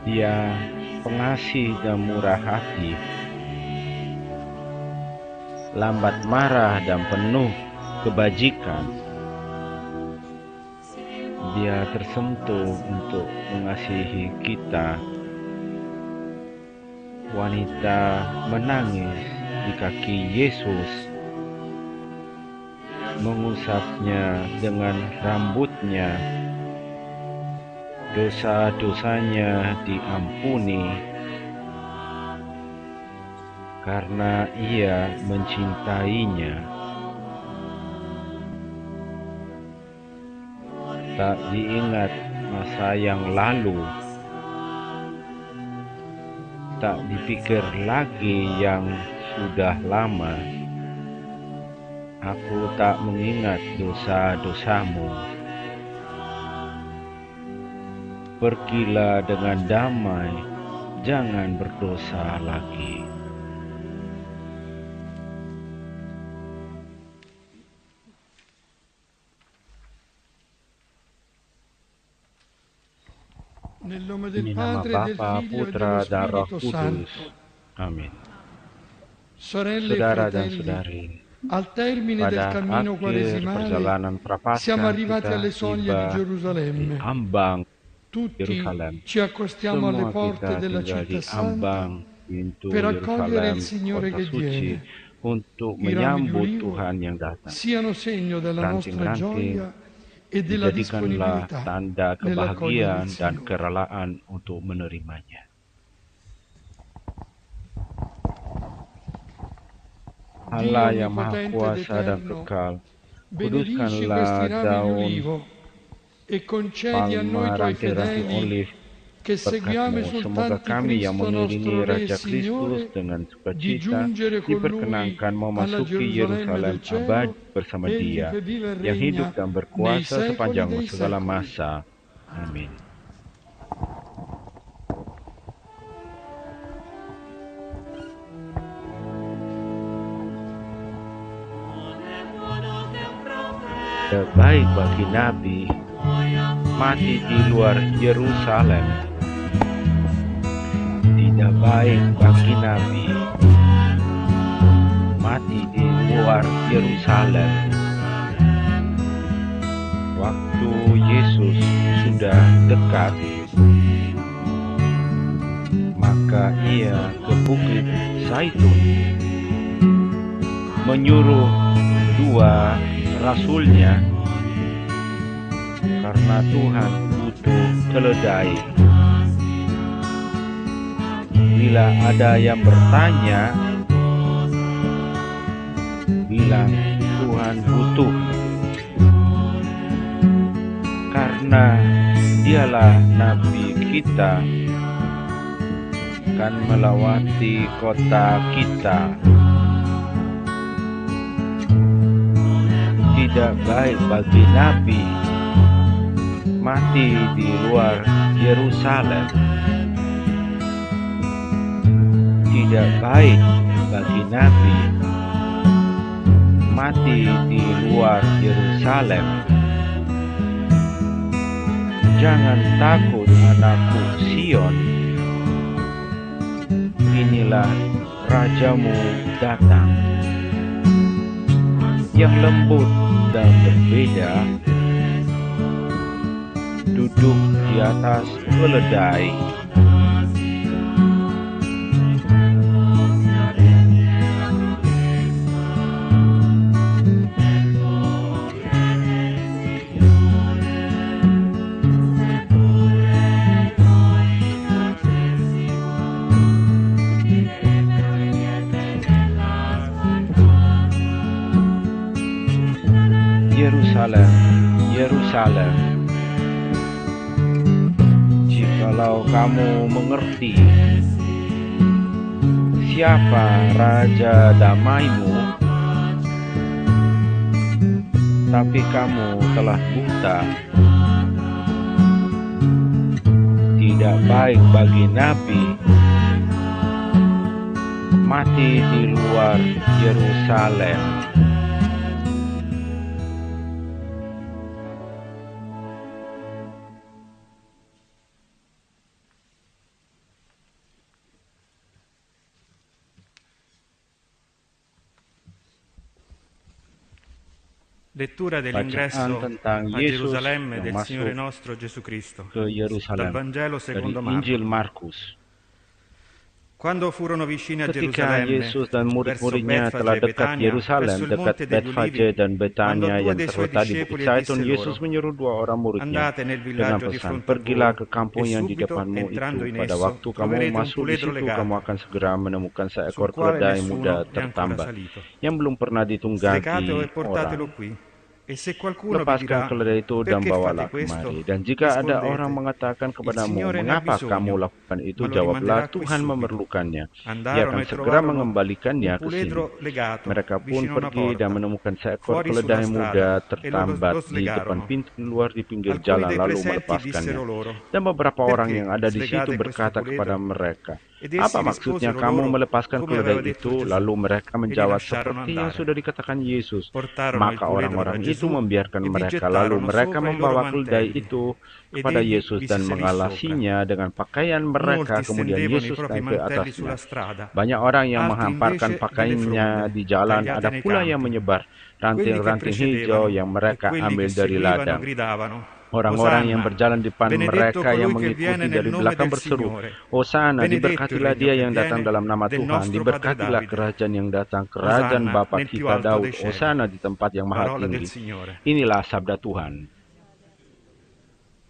Dia pengasih dan murah hati, lambat marah dan penuh kebajikan. Dia tersentuh untuk mengasihi kita. Wanita menangis di kaki Yesus, mengusapnya dengan rambutnya. Dosa-dosanya diampuni karena ia mencintainya. Tak diingat masa yang lalu, tak dipikir lagi yang sudah lama. Aku tak mengingat dosa-dosamu. Pergilah dengan damai, jangan berdosa lagi. Nel nome del Demi nama Padre, del Bapa, Figlio e dello Putra, dan Roh Spirito Kudus. Santo. Amin. Sorelle e Saudara dan fratelli, saudari, al termine del pada cammino akhir quaresimale perjalanan siamo Prapaskah arrivati alle kita soglie di tiba di Gerusalemme. ambang Tutti Yerusalem. ci accostiamo alle Semua porte kita della tiba di città santa ambang pintu per accogliere il Yerusalem, Signore kota che suci, viene. untuk I rami di menyambut ulivo Tuhan yang datang. siano segno della nostra Ranting-ranting gioia e della dijadikanlah disponibilità tanda nell'accogliere il kebahagiaan dan Signore. kerelaan untuk menerimanya. Dio Allah yang Maha onnipotente ed Kuasa dan eterno, kekal, benedici questi kuduskanlah rami di daun ulivo e concedi a noi palma, tuoi ranting-ranting fedeli olive che seguiamo berkat-Mu. Semoga esultanti kami yang Cristo nostro mengiringi Re e Raja Kristus Signore dengan di sukacita giungere con Lui diperkenankan alla memasuki Gerusalemme Yerusalem del abadi cielo, bersama egli Dia, che vive e yang hidup regna dan nei berkuasa secoli sepanjang dei segala secoli. masa. Amin. Baik bagi Nabi mati di luar Yerusalem. Tidak baik bagi Nabi mati di luar Yerusalem. Waktu Yesus sudah dekat, maka ia ke Bukit Zaitun, menyuruh dua rasulnya, karena Tuhan butuh keledai. Bila ada yang bertanya, bilang Tuhan butuh, karena Dialah Nabi kita, akan melewati kota kita. Tidak baik bagi Nabi mati di luar Yerusalem. Tidak baik bagi Nabi mati di luar Yerusalem. Jangan takut, anakku Sion. Inilah Rajamu datang, yang lembut dan berbeda, duduk di atas keledai. Yerusalem, Yerusalem, jikalau kamu mengerti siapa Raja damaimu, tapi kamu telah buta. Tidak baik bagi Nabi mati di luar Yerusalem. Lettura Bacaan dell'ingresso tentang a Yesus Gerusalemme yang del Signore masuk nostro Gesù Cristo. ke Dal Yerusalem Vangelo dari secondo Injil Marco. Markus. Quando furono vicini a Ketika Gerusalemme, Yesus dan verso murid-muridnya Betfage telah e dekat Betania, Yerusalem, presso il dekat monte degli Betfage Ulivi, dan mandò Betania due yang dei suoi terletak di Bukit discepoli e Zaitun, disse Yesus loro: menyuruh dua orang muridnya andate nel dengan villaggio di pesan, fronte a pergilah voi, ke e kampung yang di subito, depanmu entrando itu. in Pada esso, waktu kamu troverete un masuk di puledro situ, kamu legato, akan segera menemukan sul seekor quale keledai muda nessuno è ancora tertambat salito. yang belum pernah Slecatelo e ditunggangi portatelo orang. qui. E se qualcuno vi Lepaskan dirà: keledai itu dan perché fate bawalah questo? kemari. Dan jika ada orang Rispondete: mengatakan il kepadamu, Signore ne ha mengapa kamu bisogno, lakukan ma itu? lo Jawablah, rimanderà qui Tuhan subito. memerlukannya. Ia Andarono akan e segera trovarono un mengembalikannya ke sini. puledro legato Mereka pun vicino a una pergi dan porta, menemukan seekor fuori sulla keledai muda strada, e lo tertambat di depan slegarono. pintu keluar di pinggir Alcuni jalan, dei lalu presenti melepaskannya. dissero loro: Dan beberapa orang yang perché ada di situ slegate questo berkata kepada puledro? mereka, Ed apa essi maksudnya risposero kamu loro melepaskan come aveva keledai detto itu? Gesù, Lalu mereka e li menjawab lasciarono seperti yang sudah andare. dikatakan Yesus. Portarono il Maka puledro da orang-orang itu Gesù membiarkan e vi mereka, lalu gettarono mereka sopra i loro membawa keledai mantelli, itu ed kepada egli Yesus vi dan si salì sopra. mengalasinya dengan pakaian mereka. Molti Kemudian stendevano i Yesus propri naik ke mantelli sulla atasnya. strada, Banyak orang yang altri menghamparkan invece delle pakaiannya fronde, di jalan. tagliate Ada nei pula yang campi. menyebar Quelli che ranting-ranting hijau yang precedevano e mereka quelli che ambil dari seguivano ladang. gridavano: Orang-orang yang Osanna, berjalan di depan benedetto mereka yang colui che viene mengikuti nel dari nome belakang del berseru, Signore, Hosana, benedetto il diberkatilah regno dia che yang datang viene dalam nama del Tuhan, nostro Padre diberkatilah Davide. kerajaan yang datang, kerajaan Osanna Bapa nel più kita alto dei Daud, cieli. Hosana di tempat yang maha Parola del tinggi. Signore. Inilah sabda Tuhan.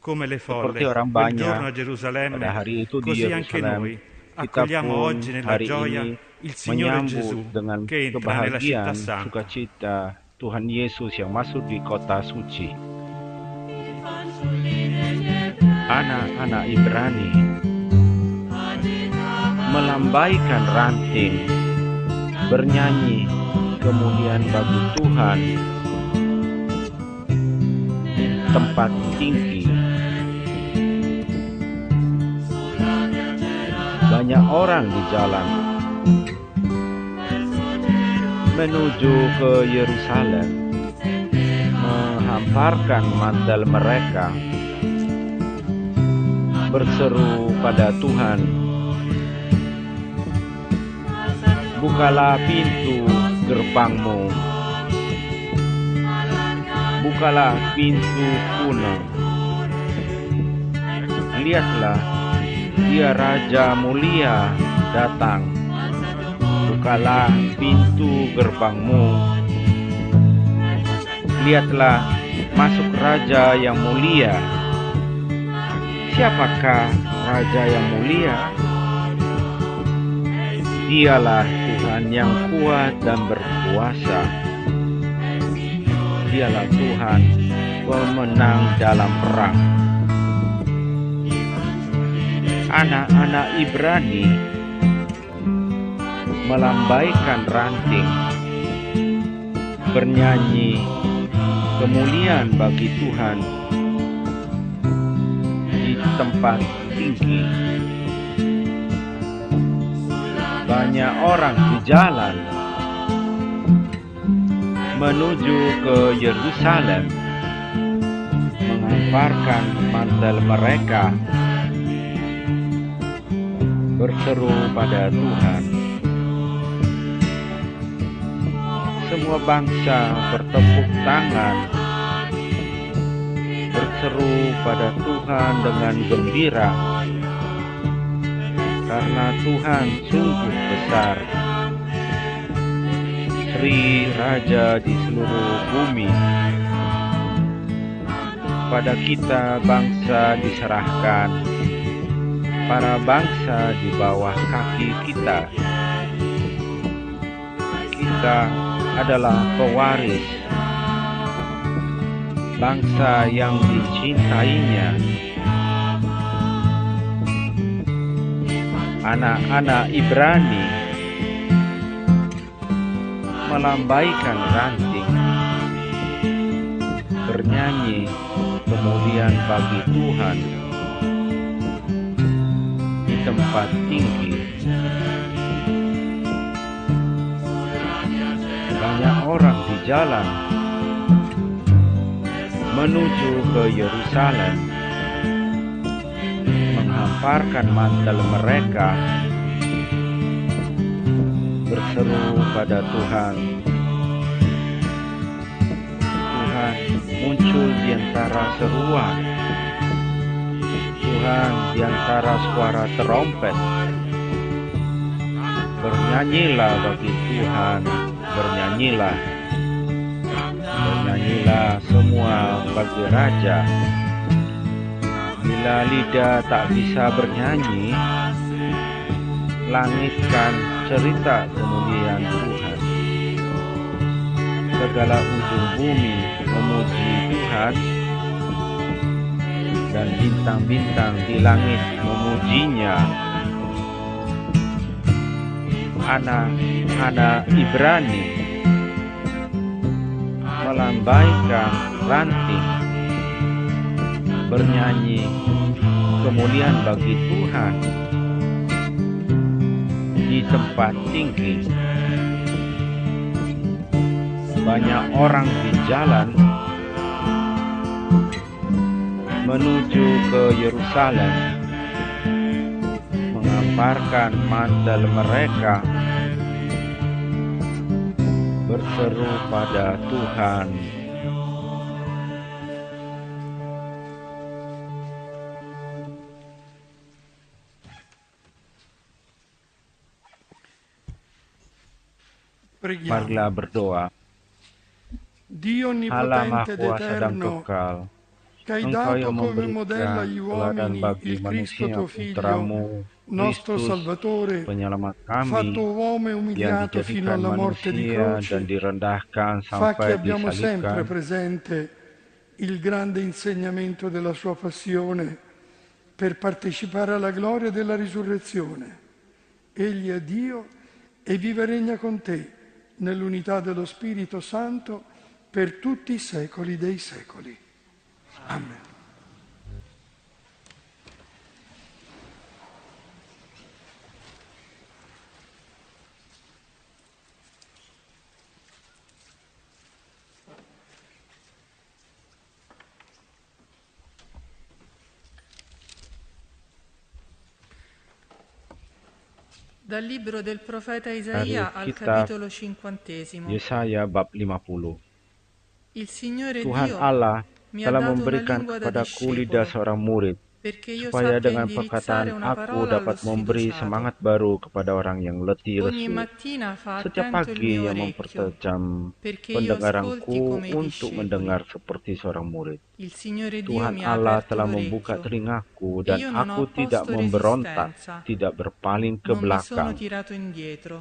Come le Seperti folle, orang quel giorno banyak a pada Gerusalemme, hari itu di così anche Yerusalem, noi kita accogliamo pun oggi nella hari gioia ini il Signore menyambut Gesù dengan che entra nella città kebahagiaan, santa. sukacita Tuhan Yesus yang masuk di kota suci. Anak-anak Ibrani melambaikan ranting, bernyanyi kemuliaan bagi Tuhan di tempat tinggi. Banyak orang di jalan menuju ke Yerusalem, menghamparkan mantel mereka, berseru pada Tuhan, bukalah pintu gerbangmu, bukalah pintu kuno. Lihatlah, dia Raja mulia datang. Bukalah pintu gerbangmu. Lihatlah, masuk Raja yang mulia. Siapakah Raja yang mulia? Dialah Tuhan yang kuat dan berkuasa. Dialah Tuhan pemenang dalam perang. Anak-anak Ibrani melambaikan ranting, bernyanyi kemuliaan bagi Tuhan di tempat tinggi. Banyak orang di jalan menuju ke Yerusalem, menghamparkan mantel mereka, berseru pada Tuhan. Semua bangsa bertepuk tangan, berseru pada Tuhan dengan gembira, karena Tuhan sungguh besar. Sri Raja di seluruh bumi. Pada kita bangsa diserahkan, para bangsa di bawah kaki kita. Kita adalah pewaris, bangsa yang dicintainya. Anak-anak Ibrani melambaikan ranting, bernyanyi kemuliaan bagi Tuhan di tempat tinggi. Banyak orang di jalan menuju ke Yerusalem, menghamparkan mantel mereka, berseru pada Tuhan. muncul di antara seruan Tuhan, di antara suara terompet. Bernyanyilah bagi Tuhan, bernyanyilah. Bernyanyilah semua bagi Raja. Bila lidah tak bisa bernyanyi, langitkan cerita kemuliaan Tuhan. Segala ujung bumi memuji Tuhan, dan bintang-bintang di langit memujinya. Anak-anak Ibrani melambaikan ranting, bernyanyi kemuliaan bagi Tuhan di tempat tinggi. Banyak orang di jalan menuju ke Yerusalem, mengamparkan mantel mereka, berseru pada Tuhan. Marilah berdoa. Allah Maha Kuasa dan Kekal, Engkau yang memberikan teladan bagi manusia Putramu, Kristus, penyelamat kami, yang dijadikan manusia dan direndahkan sampai disalibkan. Il grande insegnamento della sua passione per partecipare alla gloria della risurrezione. Egli è Dio e vive e regna con te nell'unità dello Spirito Santo per tutti i secoli dei secoli. Amen. Dal libro del profeta Isaia al capitolo 50. Yesaya bab 50. Il Signore Tuhan Dio Allah mi ha telah dato una memberikan lingua da kepadaku lidah discepolo, seorang murid, perché io supaya sappia dengan indirizzare perkataan una aku parola allo dapat memberi sfiduciato. semangat baru kepada orang yang letih Ogni lesu. mattina fa Setiap attento il pagi mio yang orecchio, mempertajam perché io ascolti pendengaranku come i untuk discepoli. mendengar seperti seorang murid. Il Signore Dio Tuhan mi ha Allah aperto telah membuka l'orecchio telingaku e dan io non ho aku tidak opposto memberontak, resistenza, tidak berpaling ke non mi sono belakang. tirato indietro.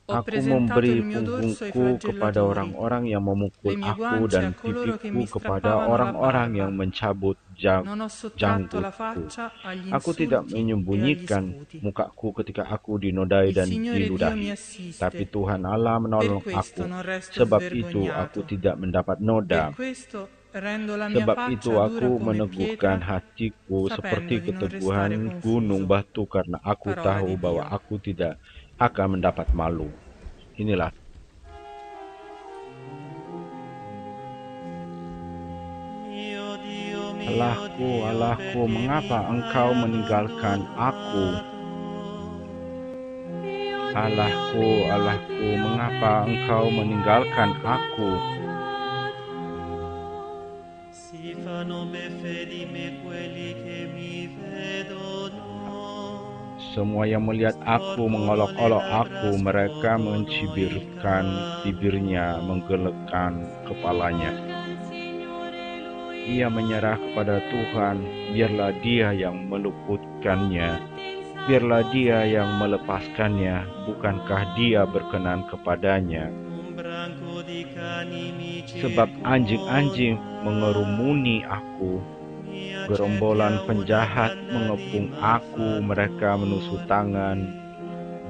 Ho Aku presentato memberi il mio dorso ai punggungku kepada flagellatori, orang-orang yang le memukul mie aku guance a dan coloro che pipiku mi kepada strappavano la orang-orang barba. yang mencabut Non ho sottratto la janggutku. faccia agli Aku tidak insulti e agli menyembunyikan sputi. mukaku ketika aku dinodai Il dan Signore Dio mi diludahi. assiste. Tapi Tuhan Allah Per menolong questo aku. non resto Sebab itu svergognato. aku tidak mendapat Per noda. questo rendo la mia Sebab itu faccia dura aku come meneguhkan pietra, hatiku sapendo seperti di non restare keteguhan gunung confuso. batu, karena aku Parola tahu di bahwa Dio. aku tidak akan mendapat malu. Inilah Allahku, Allahku, mengapa engkau meninggalkan aku? Allahku, Allahku, mengapa engkau meninggalkan aku? Si fanno beffe di me quelli che mi vedono. Semua yang melihat aku mengolok-olok aku, mereka mencibirkan bibirnya, menggelengkan kepalanya. Ia menyerah kepada Tuhan, biarlah Dia yang meluputkannya, biarlah Dia yang melepaskannya, bukankah Dia berkenan kepadanya? Sebab anjing-anjing mengerumuni aku, gerombolan penjahat mengepung aku, mereka menusuk tangan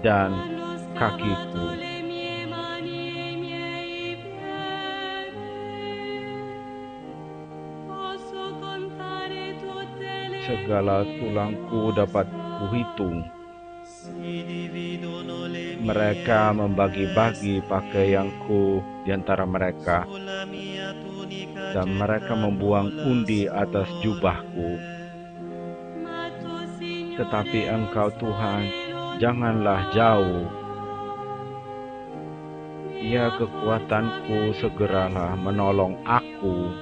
dan kakiku. Segala tulangku dapat kuhitung. Mereka membagi-bagi pakaianku di antara mereka, dan mereka membuang undi atas jubahku. Tetapi Engkau Tuhan, janganlah jauh. Ya kekuatanku, segeralah menolong aku.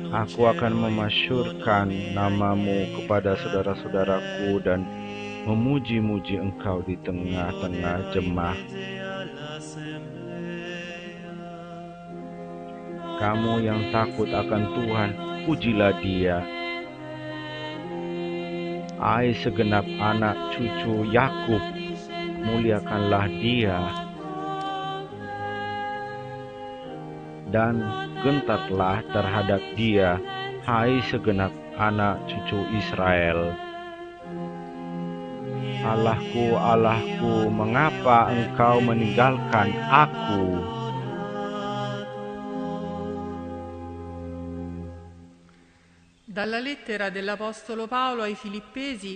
Aku akan memasyurkan namamu kepada saudara-saudaraku dan memuji-muji engkau di tengah-tengah jemaah. Kamu yang takut akan Tuhan, pujilah Dia. Hai segenap anak cucu Yakub, muliakanlah Dia. Dan gentarlah terhadap Dia, hai segenap anak cucu Israel. Allahku, Allahku, mengapa engkau meninggalkan aku? Dalla lettera dell'Apostolo Paolo ai Filippesi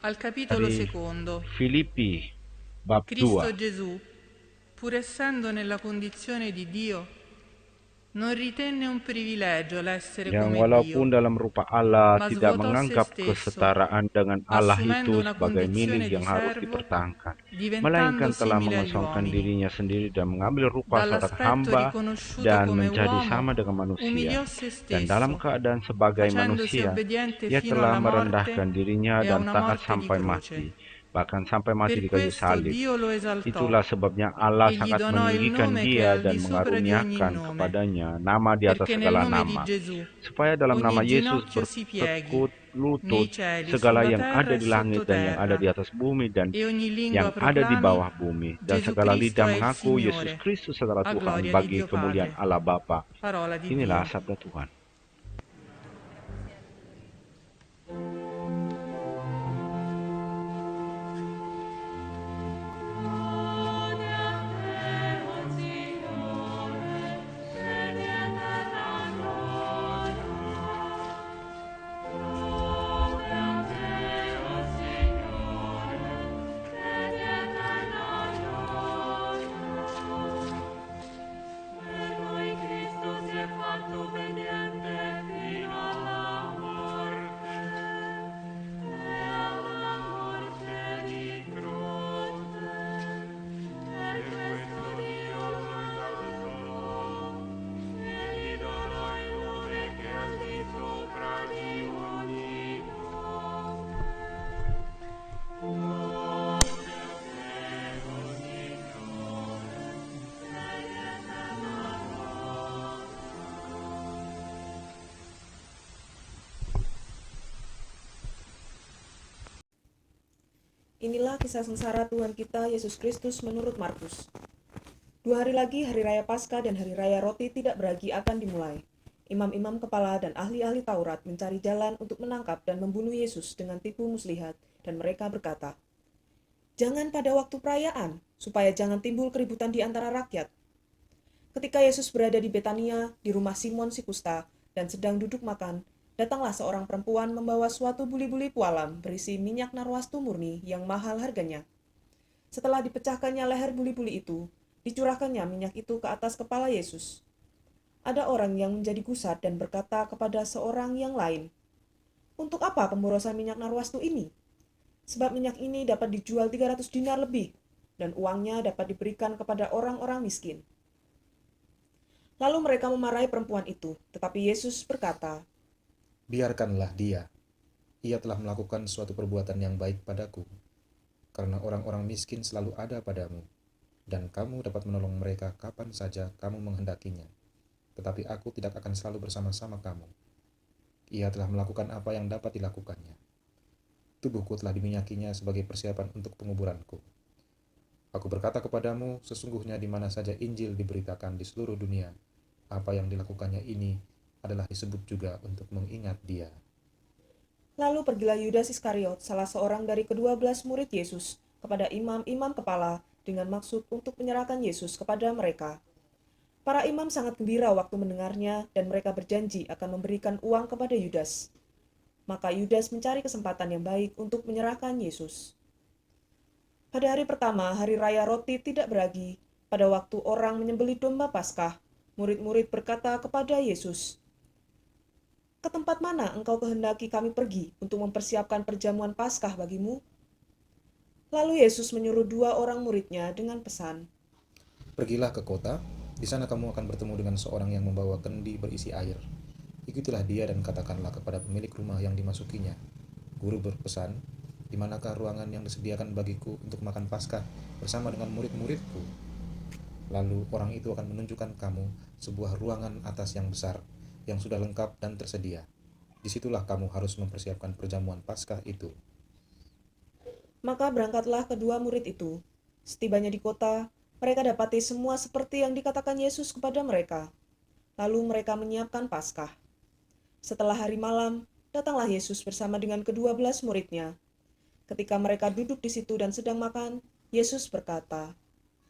al capitolo Dari secondo. Filipi, bab 2. Cristo Gesù, pur essendo nella condizione di Dio, non ritenne un privilegio l'essere Yang come walaupun Dio, dalam rupa Allah ma tidak svuotò se menganggap stesso, kesetaraan dengan Allah assumendo itu una sebagai milik condizione di yang harus servo, dipertahankan, diventando melainkan telah simile agli mengosongkan uomini. dirinya sendiri dan mengambil rupa seorang Dall'aspetto hamba riconosciuto dan come menjadi uomo, sama dengan manusia. umiliò se Dan dalam stesso, keadaan sebagai facendosi manusia, obbediente ia fino telah alla merendahkan morte dirinya e a dan una taat morte di sampai croce. mati, bahkan sampai mati Per di kayu questo salib. Dio lo esaltò Itulah sebabnya Allah e gli sangat donò il meninggikan nome che è dia al di dan sopra di ogni mengaruniakan nome, kepadanya nama di atas perché nel segala nome di nama, Gesù supaya dalam nama ogni Yesus ginocchio si pieghi, bertekuk lutut nei cieli, segala sulla yang terra ada e di langit dan yang ada sottoterra, di atas bumi dan e ogni lingua yang ada di proclami: bawah bumi, dan Gesù segala Cristo lidah è il mengaku Yesus Signore, Kristus adalah a Tuhan gloria di bagi Dio kemuliaan Padre. Allah Bapa. Parola di Inilah Dio. sabda Tuhan. Inilah kisah sengsara Tuhan kita Yesus Kristus menurut Markus. 2 hari lagi Hari Raya Paskah dan Hari Raya Roti Tidak Beragi akan dimulai. Imam-imam kepala dan ahli-ahli Taurat mencari jalan untuk menangkap dan membunuh Yesus dengan tipu muslihat, dan mereka berkata, "Jangan pada waktu perayaan, supaya jangan timbul keributan di antara rakyat." Ketika Yesus berada di Betania, di rumah Simon si kusta, dan sedang duduk makan, datanglah seorang perempuan membawa suatu buli-buli pualam berisi minyak narwastu murni yang mahal harganya. Setelah dipecahkannya leher buli-buli itu, dicurahkannya minyak itu ke atas kepala Yesus. Ada orang yang menjadi gusar dan berkata kepada seorang yang lain, "Untuk apa pemborosan minyak narwastu ini? Sebab minyak ini dapat dijual 300 dinar lebih, dan uangnya dapat diberikan kepada orang-orang miskin." Lalu mereka memarahi perempuan itu, tetapi Yesus berkata, "Biarkanlah dia. Ia telah melakukan suatu perbuatan yang baik padaku, karena orang-orang miskin selalu ada padamu, dan kamu dapat menolong mereka kapan saja kamu menghendakinya. Tetapi aku tidak akan selalu bersama-sama kamu. Ia telah melakukan apa yang dapat dilakukannya. Tubuhku telah diminyakinya sebagai persiapan untuk penguburanku. Aku berkata kepadamu, sesungguhnya di mana saja Injil diberitakan di seluruh dunia, apa yang dilakukannya ini adalah disebut juga untuk mengingat dia." Lalu pergilah Yudas Iskariot, salah seorang dari ke-12 murid Yesus, kepada imam-imam kepala dengan maksud untuk menyerahkan Yesus kepada mereka. Para imam sangat gembira waktu mendengarnya, dan mereka berjanji akan memberikan uang kepada Yudas. Maka Yudas mencari kesempatan yang baik untuk menyerahkan Yesus. Pada hari pertama, Hari Raya Roti Tidak Beragi, pada waktu orang menyembelih domba Paskah, murid-murid berkata kepada Yesus, "Ke tempat mana engkau kehendaki kami pergi untuk mempersiapkan perjamuan Paskah bagimu?" Lalu Yesus menyuruh 2 orang muridnya dengan pesan, Pergilah ke kota, di sana kamu akan bertemu dengan seorang yang membawa kendi berisi air. Ikutilah dia dan katakanlah kepada pemilik rumah yang dimasukinya, Guru berpesan, di manakah ruangan yang disediakan bagiku untuk makan Paskah bersama dengan murid-muridku? Lalu orang itu akan menunjukkan kamu sebuah ruangan atas yang besar, yang sudah lengkap dan tersedia. Disitulah kamu harus mempersiapkan perjamuan Paskah itu. Maka berangkatlah kedua murid itu. Setibanya di kota, mereka dapati semua seperti yang dikatakan Yesus kepada mereka. Lalu mereka menyiapkan Paskah. Setelah hari malam, datanglah Yesus bersama dengan ke-12 muridnya. Ketika mereka duduk di situ dan sedang makan, Yesus berkata,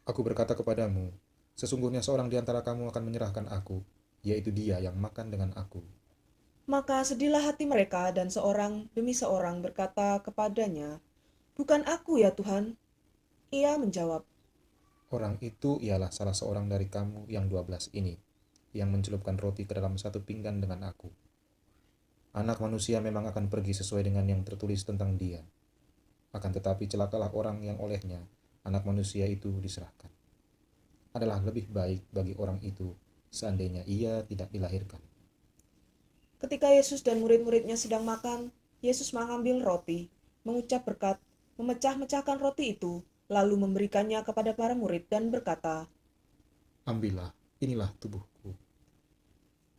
Aku berkata kepadamu, sesungguhnya seorang di antara kamu akan menyerahkan aku, yaitu dia yang makan dengan aku. Maka sedihlah hati mereka dan seorang demi seorang berkata kepadanya, "Bukan aku ya Tuhan." Ia menjawab, Orang itu ialah salah seorang dari kamu yang 12 ini, yang mencelupkan roti ke dalam satu pinggan dengan aku. Anak manusia memang akan pergi sesuai dengan yang tertulis tentang dia. Akan tetapi celakalah orang yang olehnya anak manusia itu diserahkan. Adalah lebih baik bagi orang itu seandainya ia tidak dilahirkan. Ketika Yesus dan murid-muridnya sedang makan, Yesus mengambil roti, mengucap berkat, memecah-mecahkan roti itu, lalu memberikannya kepada para murid dan berkata, Ambillah, inilah tubuhku.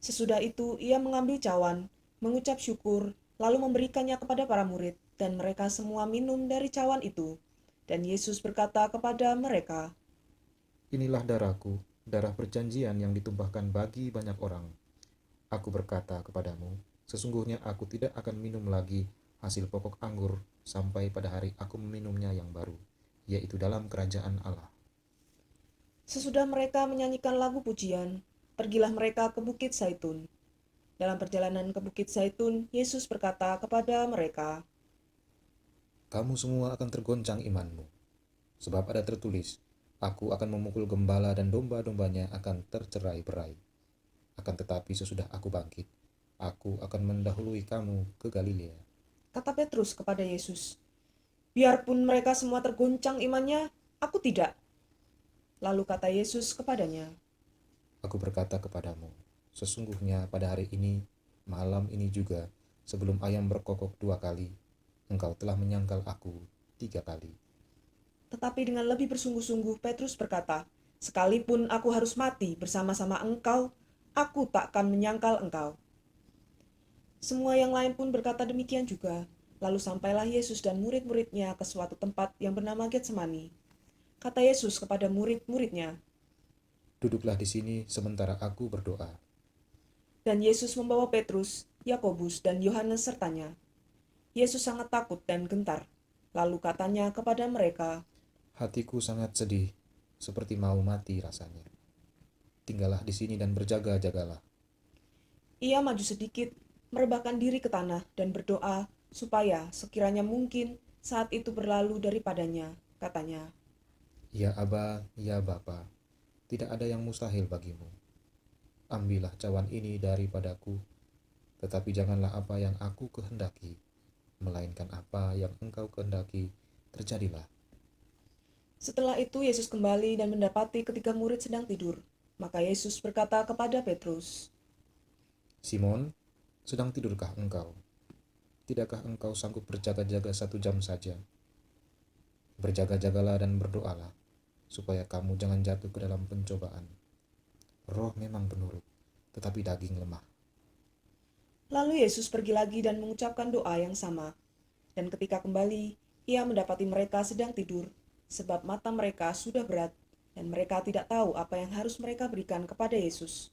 sesudah itu ia mengambil cawan, mengucap syukur, lalu memberikannya kepada para murid, dan mereka semua minum dari cawan itu. Dan Yesus berkata kepada mereka, Inilah darahku, darah perjanjian yang ditumpahkan bagi banyak orang. Aku berkata kepadamu, sesungguhnya aku tidak akan minum lagi hasil pokok anggur sampai pada hari aku meminumnya yang baru, yaitu dalam kerajaan Allah. sesudah mereka menyanyikan lagu pujian, pergilah mereka ke Bukit Zaitun. Dalam perjalanan ke Bukit Zaitun, Yesus berkata kepada mereka, Kamu semua akan tergoncang imanmu, sebab ada tertulis, Aku akan memukul gembala dan domba-dombanya akan tercerai-berai. Akan tetapi sesudah aku bangkit, aku akan mendahului kamu ke Galilea. kata Petrus kepada Yesus, "Biarpun mereka semua tergoncang imannya, aku tidak." Lalu kata Yesus kepadanya, Aku berkata kepadamu, sesungguhnya pada hari ini, malam ini juga, sebelum ayam berkokok 2 kali, engkau telah menyangkal aku 3 kali. tetapi dengan lebih bersungguh-sungguh Petrus berkata, "Sekalipun aku harus mati bersama-sama engkau, aku tak akan menyangkal engkau." Semua yang lain pun berkata demikian juga. Lalu sampailah Yesus dan murid-muridnya ke suatu tempat yang bernama Getsemani. Kata Yesus kepada murid-muridnya, Duduklah di sini sementara aku berdoa. dan Yesus membawa Petrus, Yakobus, dan Yohanes sertanya. Yesus sangat takut dan gentar. Lalu katanya kepada mereka, Hatiku sangat sedih, seperti mau mati rasanya. Tinggallah di sini dan berjaga-jagalah. ia maju sedikit, merebahkan diri ke tanah dan berdoa supaya sekiranya mungkin saat itu berlalu daripadanya, katanya. Ya Aba, ya Bapa, tidak ada yang mustahil bagimu. Ambillah cawan ini daripadaku, tetapi janganlah apa yang aku kehendaki, melainkan apa yang engkau kehendaki terjadilah. Setelah itu Yesus kembali dan mendapati ketiga murid sedang tidur. Maka Yesus berkata kepada Petrus, Simon, sedang tidurkah engkau? Tidakkah engkau sanggup berjaga-jaga 1 jam saja? Berjaga-jagalah dan berdoalah, supaya kamu jangan jatuh ke dalam pencobaan. Roh memang penurut, tetapi daging lemah. Lalu Yesus pergi lagi dan mengucapkan doa yang sama. Dan ketika kembali, ia mendapati mereka sedang tidur, sebab mata mereka sudah berat, dan mereka tidak tahu apa yang harus mereka berikan kepada Yesus.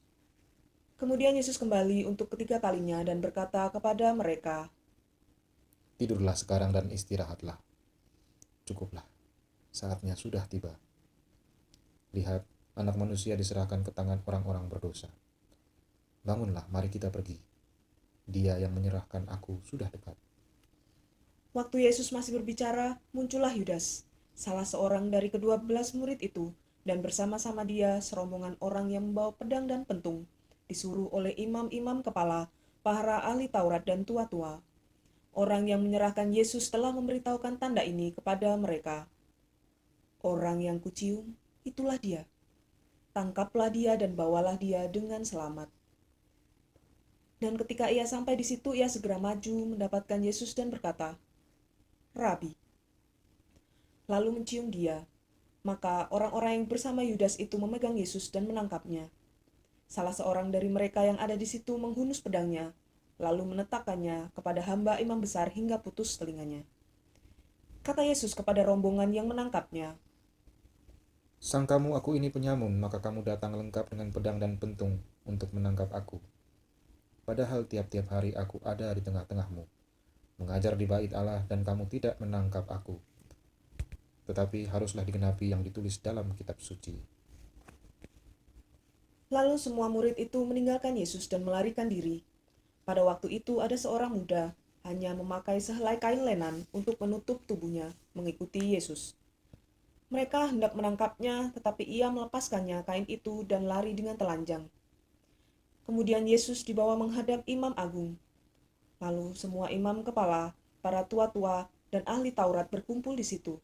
Kemudian Yesus kembali untuk ketiga kalinya dan berkata kepada mereka, Tidurlah sekarang dan istirahatlah. Cukuplah, saatnya sudah tiba. Lihat, anak manusia diserahkan ke tangan orang-orang berdosa. Bangunlah, mari kita pergi. Dia yang menyerahkan aku sudah dekat. Waktu Yesus masih berbicara, muncullah Yudas, salah seorang dari ke-12 murid itu, dan bersama-sama dia serombongan orang yang membawa pedang dan pentung, disuruh oleh imam-imam kepala, para ahli Taurat dan tua-tua. Orang yang menyerahkan Yesus telah memberitahukan tanda ini kepada mereka. Orang yang kucium, itulah dia. Tangkaplah dia dan bawalah dia dengan selamat. Dan ketika ia sampai di situ, ia segera maju mendapatkan Yesus dan berkata, "Rabi." Lalu mencium dia. Maka orang-orang yang bersama Yudas itu memegang Yesus dan menangkapnya. Salah seorang dari mereka yang ada di situ menghunus pedangnya, lalu menetakkannya kepada hamba imam besar hingga putus telinganya. Kata Yesus kepada rombongan yang menangkapnya, Sangkamu aku ini penyamun, maka kamu datang lengkap dengan pedang dan pentung untuk menangkap aku. Padahal tiap-tiap hari aku ada di tengah-tengahmu, mengajar di bait Allah, dan kamu tidak menangkap aku. Tetapi haruslah digenapi yang ditulis dalam kitab suci. Lalu semua murid itu meninggalkan Yesus dan melarikan diri. Pada waktu itu ada seorang muda, hanya memakai sehelai kain lenan untuk menutup tubuhnya, mengikuti Yesus. Mereka hendak menangkapnya, tetapi ia melepaskannya kain itu dan lari dengan telanjang. Kemudian Yesus dibawa menghadap imam agung. Lalu semua imam kepala, para tua-tua, dan ahli Taurat berkumpul di situ.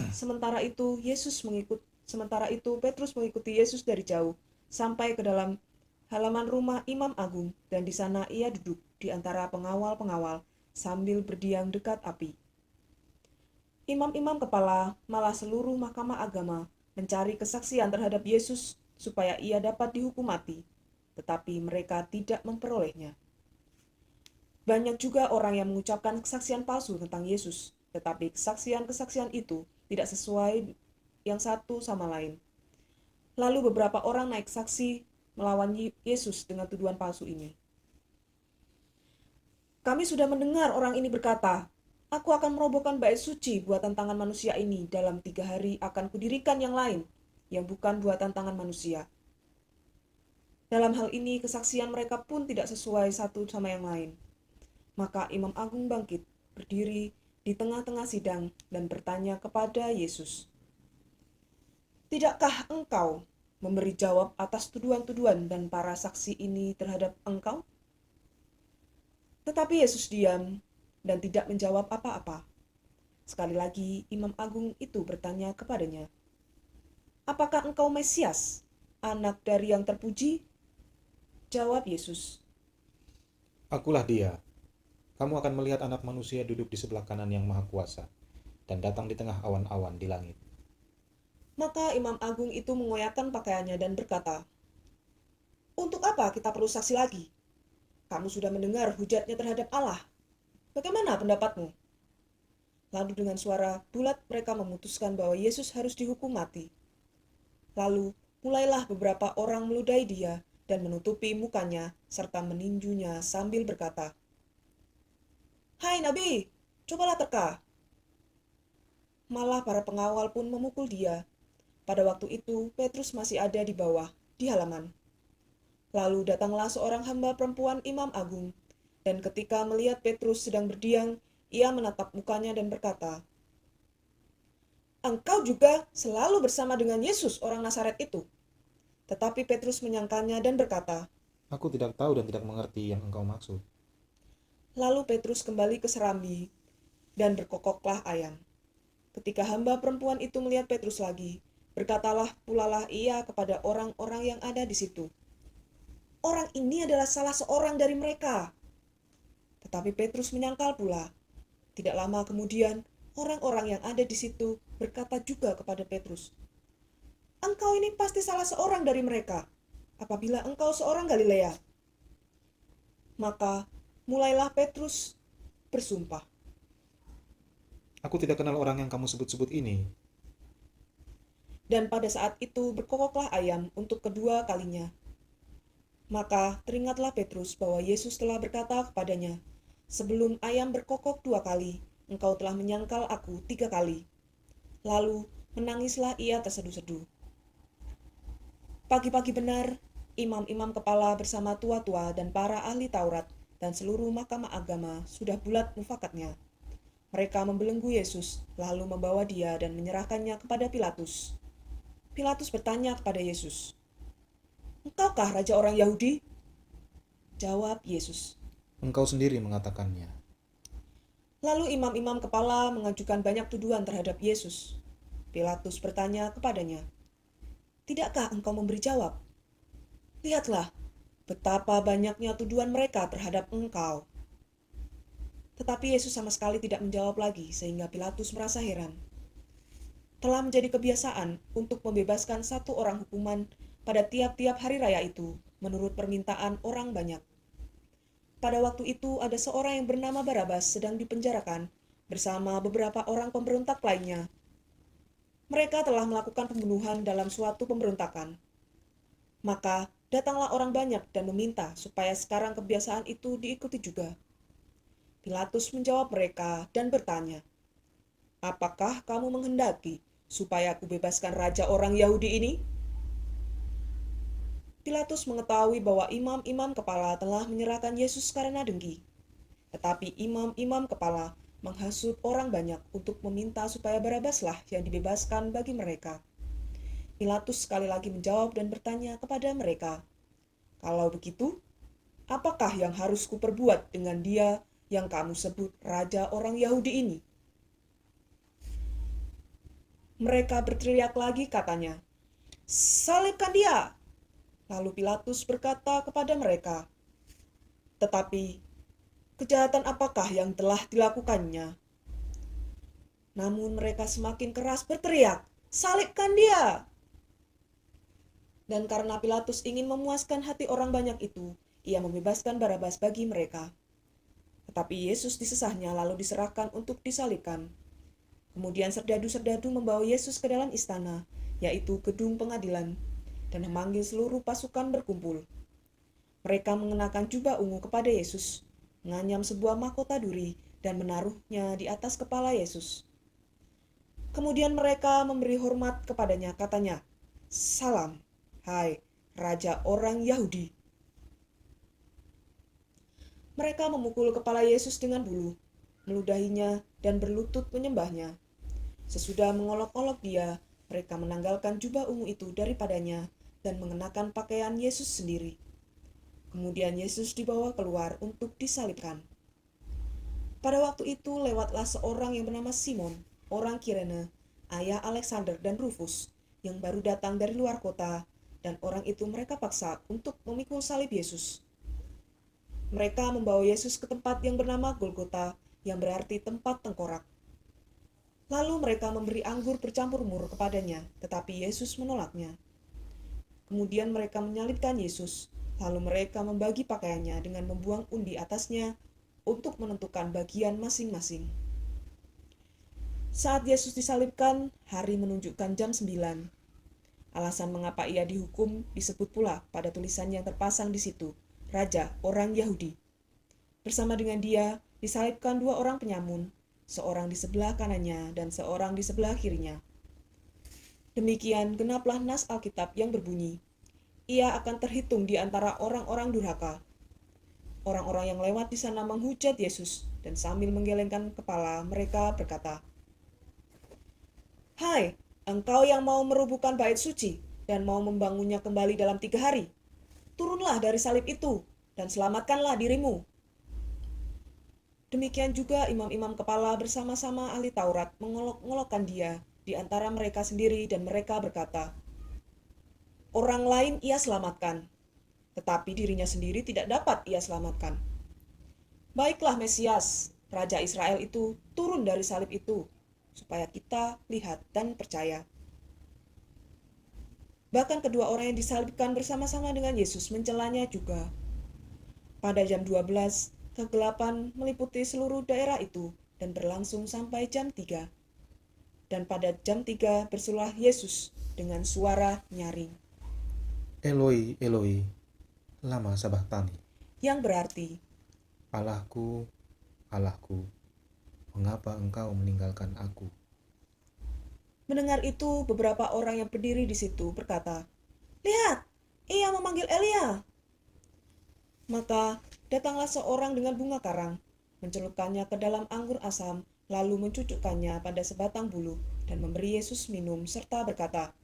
Sementara itu Petrus mengikuti Yesus dari jauh sampai ke dalam halaman rumah imam agung, dan di sana ia duduk di antara pengawal-pengawal sambil berdiam dekat api. Imam-imam kepala, malah seluruh mahkamah agama, mencari kesaksian terhadap Yesus supaya ia dapat dihukum mati, tetapi mereka tidak memperolehnya. Banyak juga orang yang mengucapkan kesaksian palsu tentang Yesus, tetapi kesaksian-kesaksian itu tidak sesuai yang satu sama lain. Lalu beberapa orang naik saksi melawan Yesus dengan tuduhan palsu ini. "Kami sudah mendengar orang ini berkata, 'Aku akan merobohkan bait suci buatan tangan manusia ini. Dalam 3 hari akan kudirikan yang lain, yang bukan buatan tangan manusia.' Dalam hal ini kesaksian mereka pun tidak sesuai satu sama yang lain. Maka Imam Agung bangkit, berdiri di tengah-tengah sidang dan bertanya kepada Yesus, 'Tidakkah engkau memberi jawab atas tuduhan-tuduhan dan para saksi ini terhadap engkau?' Tetapi Yesus diam dan tidak menjawab apa-apa. Sekali lagi Imam Agung itu bertanya kepadanya, 'Apakah engkau Mesias, anak dari yang terpuji?' Jawab Yesus, Akulah dia. Kamu akan melihat anak manusia duduk di sebelah kanan yang maha kuasa, dan datang di tengah awan-awan di langit. Maka Imam Agung itu mengoyakkan pakaiannya dan berkata, 'Untuk apa kita perlu saksi lagi? Kamu sudah mendengar hujatnya terhadap Allah. Bagaimana pendapatmu?' Lalu dengan suara bulat mereka memutuskan bahwa Yesus harus dihukum mati. Lalu mulailah beberapa orang meludahi dia dan menutupi mukanya serta meninjunya sambil berkata, 'Hai Nabi, cobalah terka.' Malah para pengawal pun memukul dia. Pada waktu itu Petrus masih ada di bawah, di halaman. Lalu datanglah seorang hamba perempuan Imam Agung, dan ketika melihat Petrus sedang berdiam, ia menatap mukanya dan berkata, 'Engkau juga selalu bersama dengan Yesus orang Nazaret itu.' Tetapi Petrus menyangkalnya dan berkata, 'Aku tidak tahu dan tidak mengerti yang engkau maksud.' Lalu Petrus kembali ke serambi, dan berkokoklah ayam. Ketika hamba perempuan itu melihat Petrus lagi, berkatalah pulalah ia kepada orang-orang yang ada di situ, 'Orang ini adalah salah seorang dari mereka.' Tetapi Petrus menyangkal pula. Tidak lama kemudian, orang-orang yang ada di situ berkata juga kepada Petrus, 'Engkau ini pasti salah seorang dari mereka, apabila engkau seorang Galilea.' Maka mulailah Petrus bersumpah, 'Aku tidak kenal orang yang kamu sebut-sebut ini.' dan pada saat itu berkokoklah ayam untuk kedua kalinya. Maka teringatlah Petrus bahwa Yesus telah berkata kepadanya, 'Sebelum ayam berkokok 2 kali, engkau telah menyangkal aku 3 kali.' Lalu menangislah ia terseduh-seduh. Pagi-pagi benar, imam-imam kepala bersama tua-tua dan para ahli Taurat dan seluruh mahkamah agama sudah bulat mufakatnya. Mereka membelenggu Yesus, lalu membawa dia dan menyerahkannya kepada Pilatus. Pilatus bertanya kepada Yesus, 'Engkaukah raja orang Yahudi?' Jawab Yesus, 'Engkau sendiri mengatakannya.' Lalu imam-imam kepala mengajukan banyak tuduhan terhadap Yesus. Pilatus bertanya kepadanya, "Tidakkah engkau memberi jawab? Lihatlah, betapa banyaknya tuduhan mereka terhadap engkau." Tetapi Yesus sama sekali tidak menjawab lagi, sehingga Pilatus merasa heran. Telah menjadi kebiasaan untuk membebaskan satu orang hukuman pada tiap-tiap hari raya itu, menurut permintaan orang banyak. Pada waktu itu ada seorang yang bernama Barabas sedang dipenjarakan bersama beberapa orang pemberontak lainnya. Mereka telah melakukan pembunuhan dalam suatu pemberontakan. Maka datanglah orang banyak dan meminta supaya sekarang kebiasaan itu diikuti juga. Pilatus menjawab mereka dan bertanya, "Apakah kamu menghendaki supaya aku bebaskan raja orang Yahudi ini?" Pilatus mengetahui bahwa imam-imam kepala telah menyerahkan Yesus karena dengki. Tetapi imam-imam kepala menghasut orang banyak untuk meminta supaya Barabaslah yang dibebaskan bagi mereka. Pilatus sekali lagi menjawab dan bertanya kepada mereka, "Kalau begitu, apakah yang harus kuperbuat dengan dia yang kamu sebut raja orang Yahudi ini?" Mereka berteriak lagi katanya, "Salibkan dia!" Lalu Pilatus berkata kepada mereka, "Tetapi kejahatan apakah yang telah dilakukannya?" Namun mereka semakin keras berteriak, "Salibkan dia!" Dan karena Pilatus ingin memuaskan hati orang banyak itu, ia membebaskan Barabas bagi mereka. Tetapi Yesus disesahnya lalu diserahkan untuk disalibkan. Kemudian serdadu-serdadu membawa Yesus ke dalam istana, yaitu gedung pengadilan, dan memanggil seluruh pasukan berkumpul. Mereka mengenakan jubah ungu kepada Yesus, menganyam sebuah mahkota duri, dan menaruhnya di atas kepala Yesus. Kemudian mereka memberi hormat kepadanya, katanya, "Salam, hai Raja orang Yahudi." Mereka memukul kepala Yesus dengan bulu, meludahinya, dan berlutut menyembahnya. Sesudah mengolok-olok dia, mereka menanggalkan jubah ungu itu daripadanya dan mengenakan pakaian Yesus sendiri. Kemudian Yesus dibawa keluar untuk disalibkan. Pada waktu itu lewatlah seorang yang bernama Simon, orang Kirene, ayah Alexander dan Rufus, yang baru datang dari luar kota, dan orang itu mereka paksa untuk memikul salib Yesus. Mereka membawa Yesus ke tempat yang bernama Golgota, yang berarti tempat tengkorak. Lalu mereka memberi anggur bercampur mur kepadanya, tetapi Yesus menolaknya. Kemudian mereka menyalibkan Yesus, lalu mereka membagi pakaiannya dengan membuang undi atasnya untuk menentukan bagian masing-masing. Saat Yesus disalibkan, hari menunjukkan jam 9. Alasan mengapa ia dihukum disebut pula pada tulisan yang terpasang di situ, Raja orang Yahudi. Bersama dengan dia disalibkan dua orang penyamun, seorang di sebelah kanannya dan seorang di sebelah kirinya. Demikian genaplah nas Alkitab yang berbunyi, "Ia akan terhitung di antara orang-orang durhaka." Orang-orang yang lewat di sana menghujat Yesus dan sambil menggelengkan kepala mereka berkata, "Hai, engkau yang mau merubuhkan bait suci dan mau membangunnya kembali dalam 3 hari, turunlah dari salib itu dan selamatkanlah dirimu." Demikian juga imam-imam kepala bersama-sama ahli Taurat mengolok-ngolokkan dia di antara mereka sendiri dan mereka berkata, "Orang lain ia selamatkan, tetapi dirinya sendiri tidak dapat ia selamatkan. Baiklah Mesias, Raja Israel itu turun dari salib itu, supaya kita lihat dan percaya." Bahkan kedua orang yang disalibkan bersama-sama dengan Yesus mencelanya juga. Pada jam 12, kegelapan meliputi seluruh daerah itu dan berlangsung sampai jam 3. Dan pada jam 3 berserulah Yesus dengan suara nyaring, Eloi, Eloi, lama sabachthani, yang berarti, Allahku, Allahku, mengapa engkau meninggalkan aku? Mendengar itu, beberapa orang yang berdiri di situ berkata, "Lihat, ia memanggil Elia." Maka datanglah seorang dengan bunga karang, mencelupkannya ke dalam anggur asam, lalu mencucukkannya pada sebatang bulu dan memberi Yesus minum serta berkata,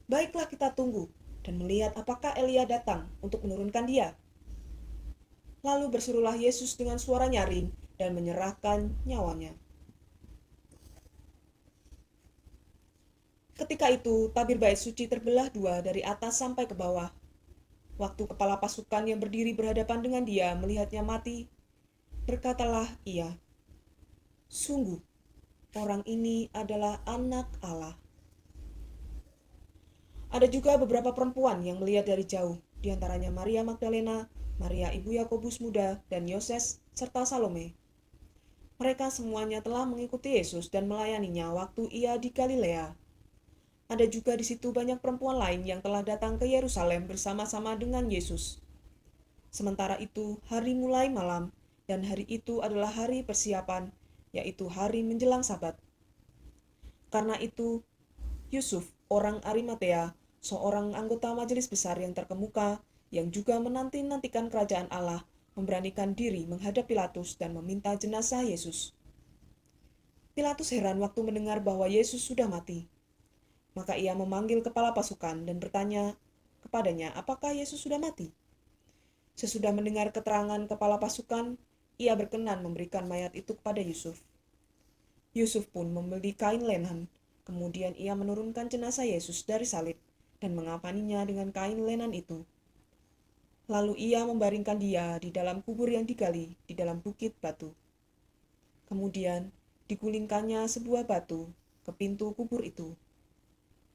"Baiklah kita tunggu dan melihat apakah Elia datang untuk menurunkan dia." Lalu berserulah Yesus dengan suara nyaring dan menyerahkan nyawanya. Ketika itu, tabir bait suci terbelah dua dari atas sampai ke bawah. Waktu kepala pasukan yang berdiri berhadapan dengan dia melihatnya mati, berkatalah ia, "Sungguh, orang ini adalah anak Allah." Ada juga beberapa perempuan yang melihat dari jauh, di antaranya Maria Magdalena, Maria ibu Yakobus muda, dan Yoses, serta Salome. Mereka semuanya telah mengikuti Yesus dan melayaninya waktu ia di Galilea. Ada juga di situ banyak perempuan lain yang telah datang ke Yerusalem bersama-sama dengan Yesus. Sementara itu, hari mulai malam, dan hari itu adalah hari persiapan, yaitu hari menjelang Sabat. Karena itu, Yusuf, orang Arimatea, seorang anggota majelis besar yang terkemuka, yang juga menanti-nantikan kerajaan Allah, memberanikan diri menghadap Pilatus dan meminta jenazah Yesus. Pilatus heran waktu mendengar bahwa Yesus sudah mati. Maka ia memanggil kepala pasukan dan bertanya kepadanya, apakah Yesus sudah mati? Sesudah mendengar keterangan kepala pasukan, ia berkenan memberikan mayat itu kepada Yusuf. Yusuf pun membeli kain lenan, kemudian ia menurunkan jenazah Yesus dari salib dan mengapaninya dengan kain lenan itu. Lalu ia membaringkan dia di dalam kubur yang digali di dalam bukit batu. Kemudian digulingkannya sebuah batu ke pintu kubur itu.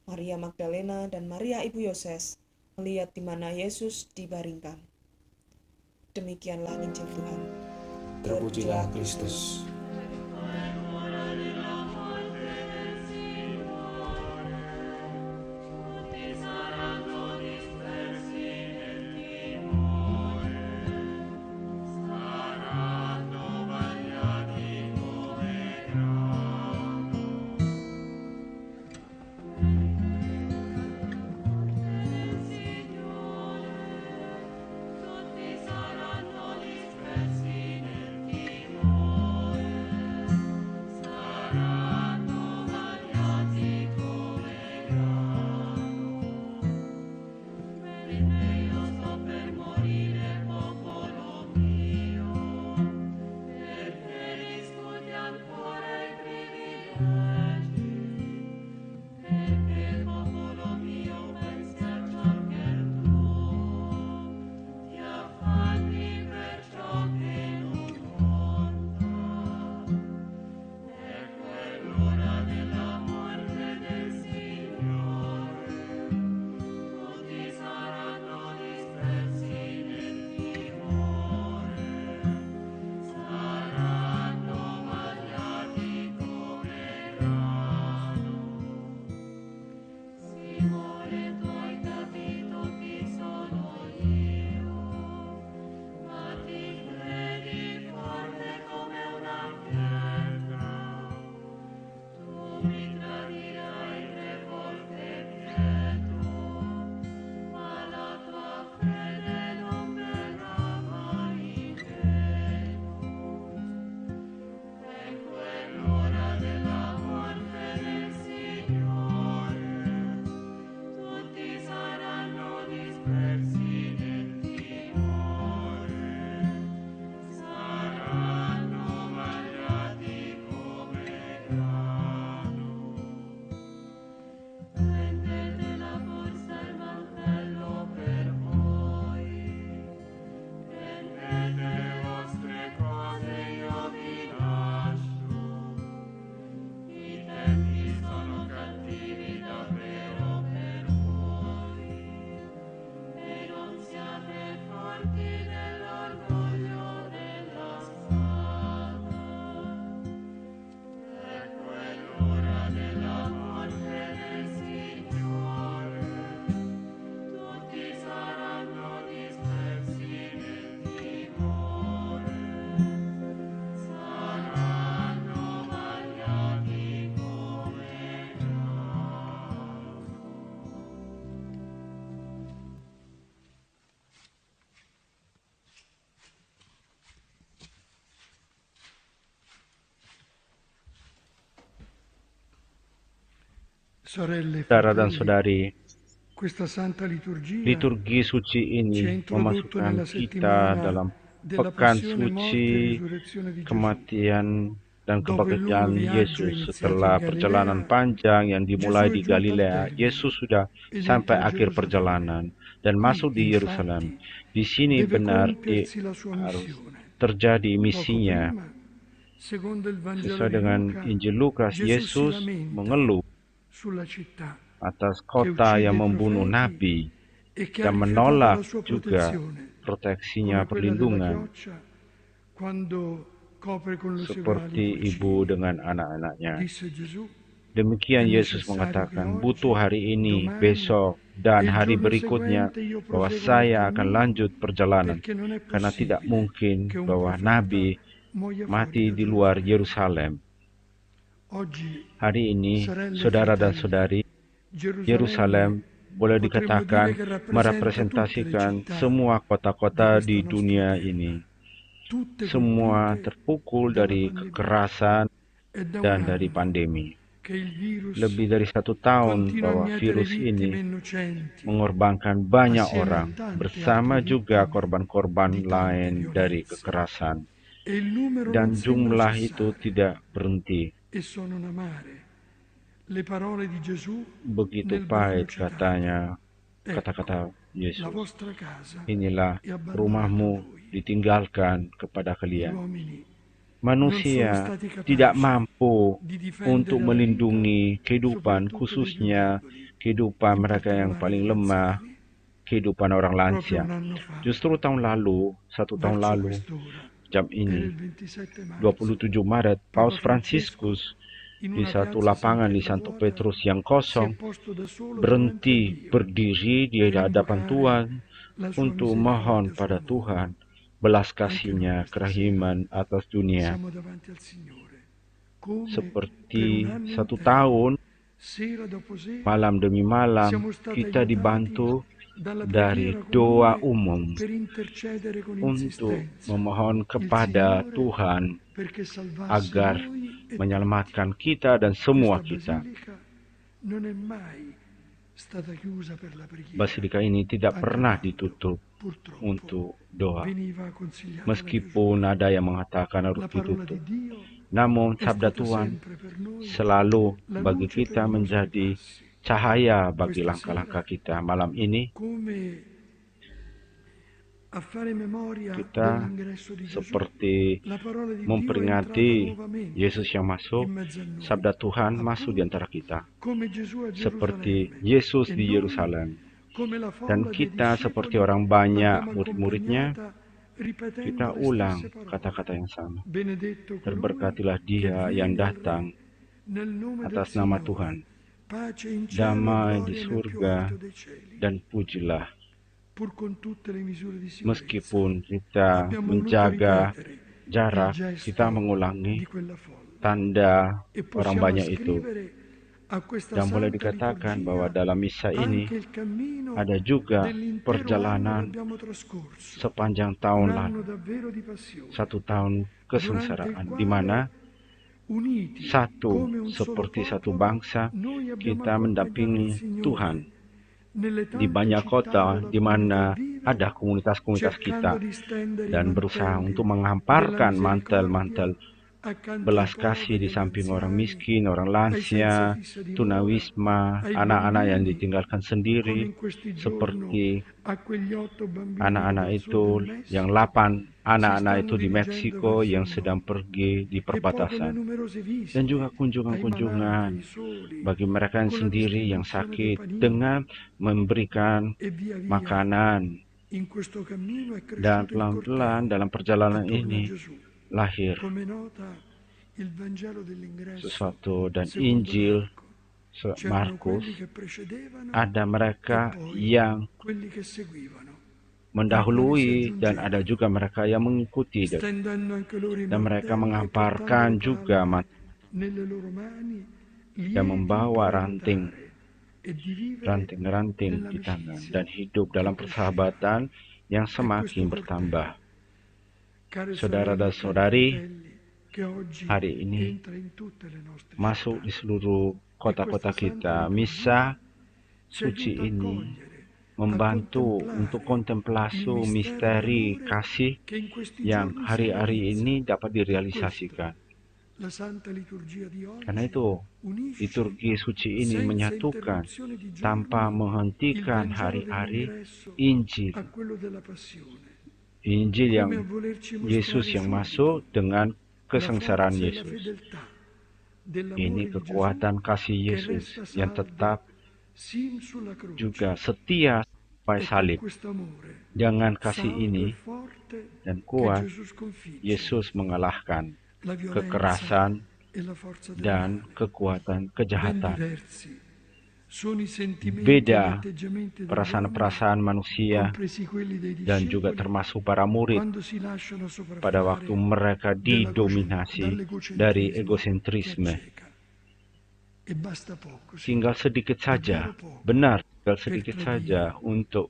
Maria Magdalena dan Maria ibu Yoses melihat di mana Yesus dibaringkan. Demikianlah Injil Tuhan. Terpujilah Kristus. Sorelle e Saudara dan fratelli, saudari, questa santa liturgia liturgi suci ci ha ini introdotto nella memasukkan kita settimana dalam della pekan passione, morte e suci risurrezione di Gesù. kematian dan Dopo il lungo kebangkitan viaggio Yesus. iniziato in Setelah perjalanan Galilea, panjang yang dimulai Gesù è di giunto al Galilea, termine Yesus sudah ed sampai entra a akhir Gerusalemme. perjalanan dan Qui, masuk di Yerusalem. infatti, Di sini deve benar compiersi la sua harus missione. terjadi Poco misinya. prima, secondo il Vangelo Sesuai di dengan Luca, Injil Lukas, Gesù si Yesus lamenta mengeluh sulla città atas che kota uccide yang i membunuh profeti nabi e che ha dan rifiutato la menolak sua juga protezione, proteksinya come quella della perlindungan chioccia quando copre con le sue ali seperti due ibu cigni. dengan anak-anaknya. Disse Gesù, è Demikian Yesus necessario che mengatakan, oggi, butuh hari ini, domani besok, e dan il hari giorno berikutnya seguente io bahwa prosegua nel saya akan cammino, lanjut perjalanan, perché non è karena tidak possibile mungkin che un bahwa profeta Nabi muoia fuori mati da di luar Gerusalemme. Yerusalem. Oggi, Hari ini, sorelle e saudara dan fratelli, saudari, Gerusalemme Yerusalem boleh potremmo dire dikatakan che rappresenta tutte le merepresentasikan città semua di kota-kota questa di nostra dunia terra, ini. tutte Semua colpite terpukul dalla dari pandemia. kekerasan È da un dan dari anno pandemi. che il virus Lebih dari 1 tahun continua a bahwa mietere virus vittime ini innocenti, mengorbankan banyak assieme a orang, tante altre bersama juga vittime korban-korban di tante lain dari violenze. kekerasan. E il numero non Dan sembra jumlah itu cessare tidak berhenti. e sono amare le parole di Gesù Begitu nel brano pahit citato. katanya, Ecco, kata-kata la Yesus. vostra casa Inilah è abbandonata a rumahmu voi. ditinggalkan kepada Gli kalian. uomini non sono Manusia stati tidak capaci mampu di untuk difendere la vita, melindungi kehidupan, soprattutto dei più khususnya deboli, kehidupan in mereka yang particolare paling degli lemah, anziani. kehidupan orang Proprio un lansia. anno fa, Justru tahun lalu, 1 tahun verso lalu, quest'ora, jam era ini, il 27 marzo, 27 Maret, Papa Paus Francesco, Fransiskus in di una satu piazza lapangan di sembrata Santo vuota, Petrus yang si è kosong posto da solo davanti a berhenti Dio berdiri di per hadapan invocare Tuhan la sua untuk mohon misericordia pada sull'amore. Tuhan belas Anche noi kasihnya, questa sera kerahiman atas dunia. siamo davanti al Signore, come per un Seperti anno 1 intero, tahun, sera dopo sera, malam demi malam, siamo stati kita aiutati dibantu dalla dari preghiera doa comune umum per intercedere con untuk insistenza memohon il kepada Signore Tuhan perché salvasse agar noi e tutti. menyelamatkan kita dan semua Questa kita. basilica non è mai stata chiusa per la preghiera, Basilika ini tidak anche pernah quando, ditutup purtroppo, untuk doa. veniva consigliata la Meskipun chiusura. ada yang mengatakan harus La parola ditutup. di Dio Namun è sabda stata Tuhan sempre per noi selalu la bagi luce per kita i nostri menjadi passi. cahaya bagi Questa langkah-langkah sera, kita. Malam ini come a fare memoria kita dell'ingresso di Gesù, seperti la parola di Dio è entrata memperingati nuovamente Yesus yang masuk, in mezzo a noi, sabda Tuhan masuk di appunto antara kita. come Gesù a Seperti Gerusalemme, Yesus e di noi, Yerusalem. come la Dan folla dei kita seperti discepoli, orang banyak l'abbiamo murid-muridnya, accompagnata ripetendo kita le stesse ulang parole. kata-kata yang sama. Benedetto colui Terberkatilah che dia yang viene al Re datang nel nome del atas nama Signore, Tuhan. pace in cielo e Damai di gloria nel più surga alto dei cieli. dan pujilah. Pur con tutte le misure di sicurezza, Meskipun kita abbiamo voluto menjaga ripetere il jarak, kita gesto mengulangi di quella folla tanda e orang possiamo banyak itu. ascrivere a questa Dan boleh santa dikatakan bahwa liturgia dalam misa ini anche il cammino ada juga dell'intero anno che perjalanan abbiamo trascorso, sepanjang un tahun anno lalu, davvero di passione, 1 tahun durante il kesengsaraan, di mana quale, uniti satu come un solo seperti satu popolo, bangsa noi abbiamo kita accompagnato il mendampingi Tuhan Signore nelle di tante banyak città kota della di comunità mana viva, ada komunitas-komunitas cercando kita di stendere i dan berusaha mantelli untuk della menghamparkan misericordia mantel-mantel accanto ai belas kasih di poveri, agli samping orang anziani, miskin, orang ai senza lansia, fissa dimora, tunawisma, ai anak-anak yang bambini, ditinggalkan come sendiri, in questi giorni seperti a quegli 8 bambini anak-anak ragazzuoli del itu, yang Messico, 8 si anak-anak stanno itu di dirigendo Meksiko verso yang di sedang noi. pergi di E poi con le perbatasan. numerose Dan visite juga ai malati, kunjungan-kunjungan ai soli, bagi mereka yang con la sendiri yang distribuzione dei sakit panini, dengan memberikan e via via makanan. in questo cammino è Dan cresciuto il pelan-pelan corteo dalam perjalanan attorno a ini Gesù. lahir Come nota il Vangelo dell'ingresso sesuatu, dan secondo Injil Marco, c'erano Markus, quelli che precedevano ada e mereka poi yang quelli che seguivano, ai quali si mendahului dan ada aggiungevano, juga mereka yang mengikuti, stendendo anche loro i dan mereka martelli e portando le menghamparkan juga palme nelle loro mani, dan lieti per membawa aiutare e di vivere ranting-ranting di tangan nell'amicizia dan hidup che dalam cresceva. persahabatan yang È questo semakin corteo, bertambah. care Saudara sorelle dan e cari saudari, fratelli, che oggi hari ini entra in tutte le nostre masuk città. di seluruh E questa kota-kota santa kita. liturgia Misa ci suci aiuta a ini cogliere membantu untuk kontemplasi misteri kasih yang hari-hari ini dapat direalisasikan. Karena itu, liturgi suci ini menyatukan tanpa menghentikan hari-hari Injil. Injil yang Yesus yang masuk dengan kesengsaraan Yesus. Ini kekuatan kasih Yesus yang tetap juga setia sampai salib. Dengan kasih ini dan kuat, Yesus mengalahkan kekerasan dan kekuatan kejahatan. Beda perasaan-perasaan manusia dan juga termasuk para murid pada waktu mereka didominasi dari egosentrisme. Tinggal sedikit saja, benar, tinggal sedikit saja untuk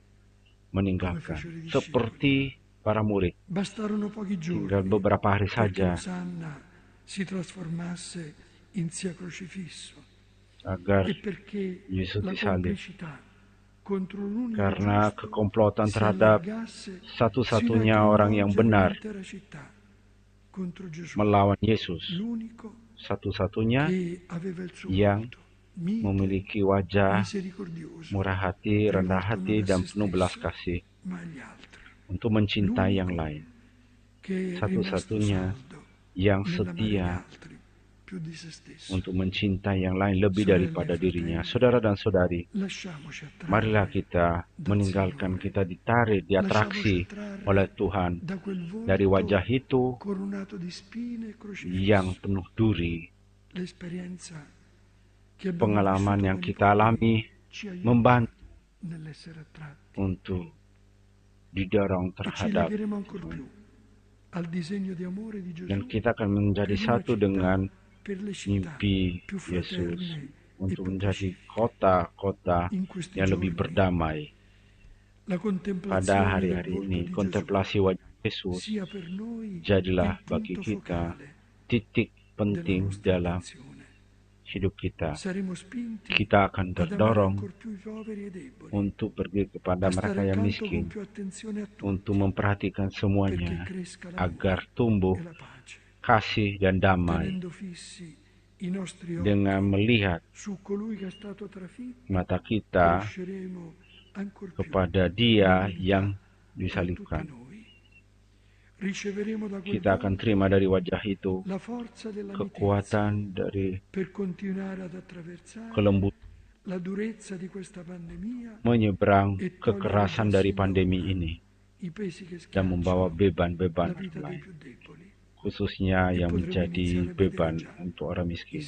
meninggalkan. Seperti para murid, tinggal beberapa hari saja agar Yesus disalib. Karena kekomplotan terhadap satu-satunya orang yang benar melawan Yesus, satu-satunya yang memiliki wajah murah hati, rendah hati, dan penuh belas kasih untuk mencintai yang lain. Satu-satunya yang setia untuk mencintai yang lain lebih daripada dirinya. Saudara dan saudari, marilah kita meninggalkan, kita ditarik, diatraksi oleh Tuhan dari wajah itu yang penuh duri. Pengalaman yang kita alami membantu untuk didorong terhadap dan kita akan menjadi satu dengan mimpi Yesus untuk menjadi kota-kota yang lebih berdamai. Pada hari-hari ini, kontemplasi wajah Yesus jadilah bagi kita titik penting dalam hidup kita. Kita akan terdorong untuk pergi kepada mereka yang miskin, untuk memperhatikan semuanya agar tumbuh kasih dan damai dengan melihat mata kita kepada Dia yang disalibkan. Kita akan terima dari wajah itu kekuatan dari kelembutan menyeberang kekerasan dari pandemi ini dan membawa beban-beban orang lain, khususnya yang menjadi beban untuk orang miskin.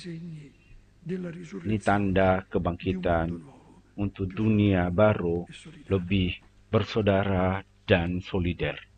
Ini tanda kebangkitan untuk dunia baru lebih bersaudara dan solider.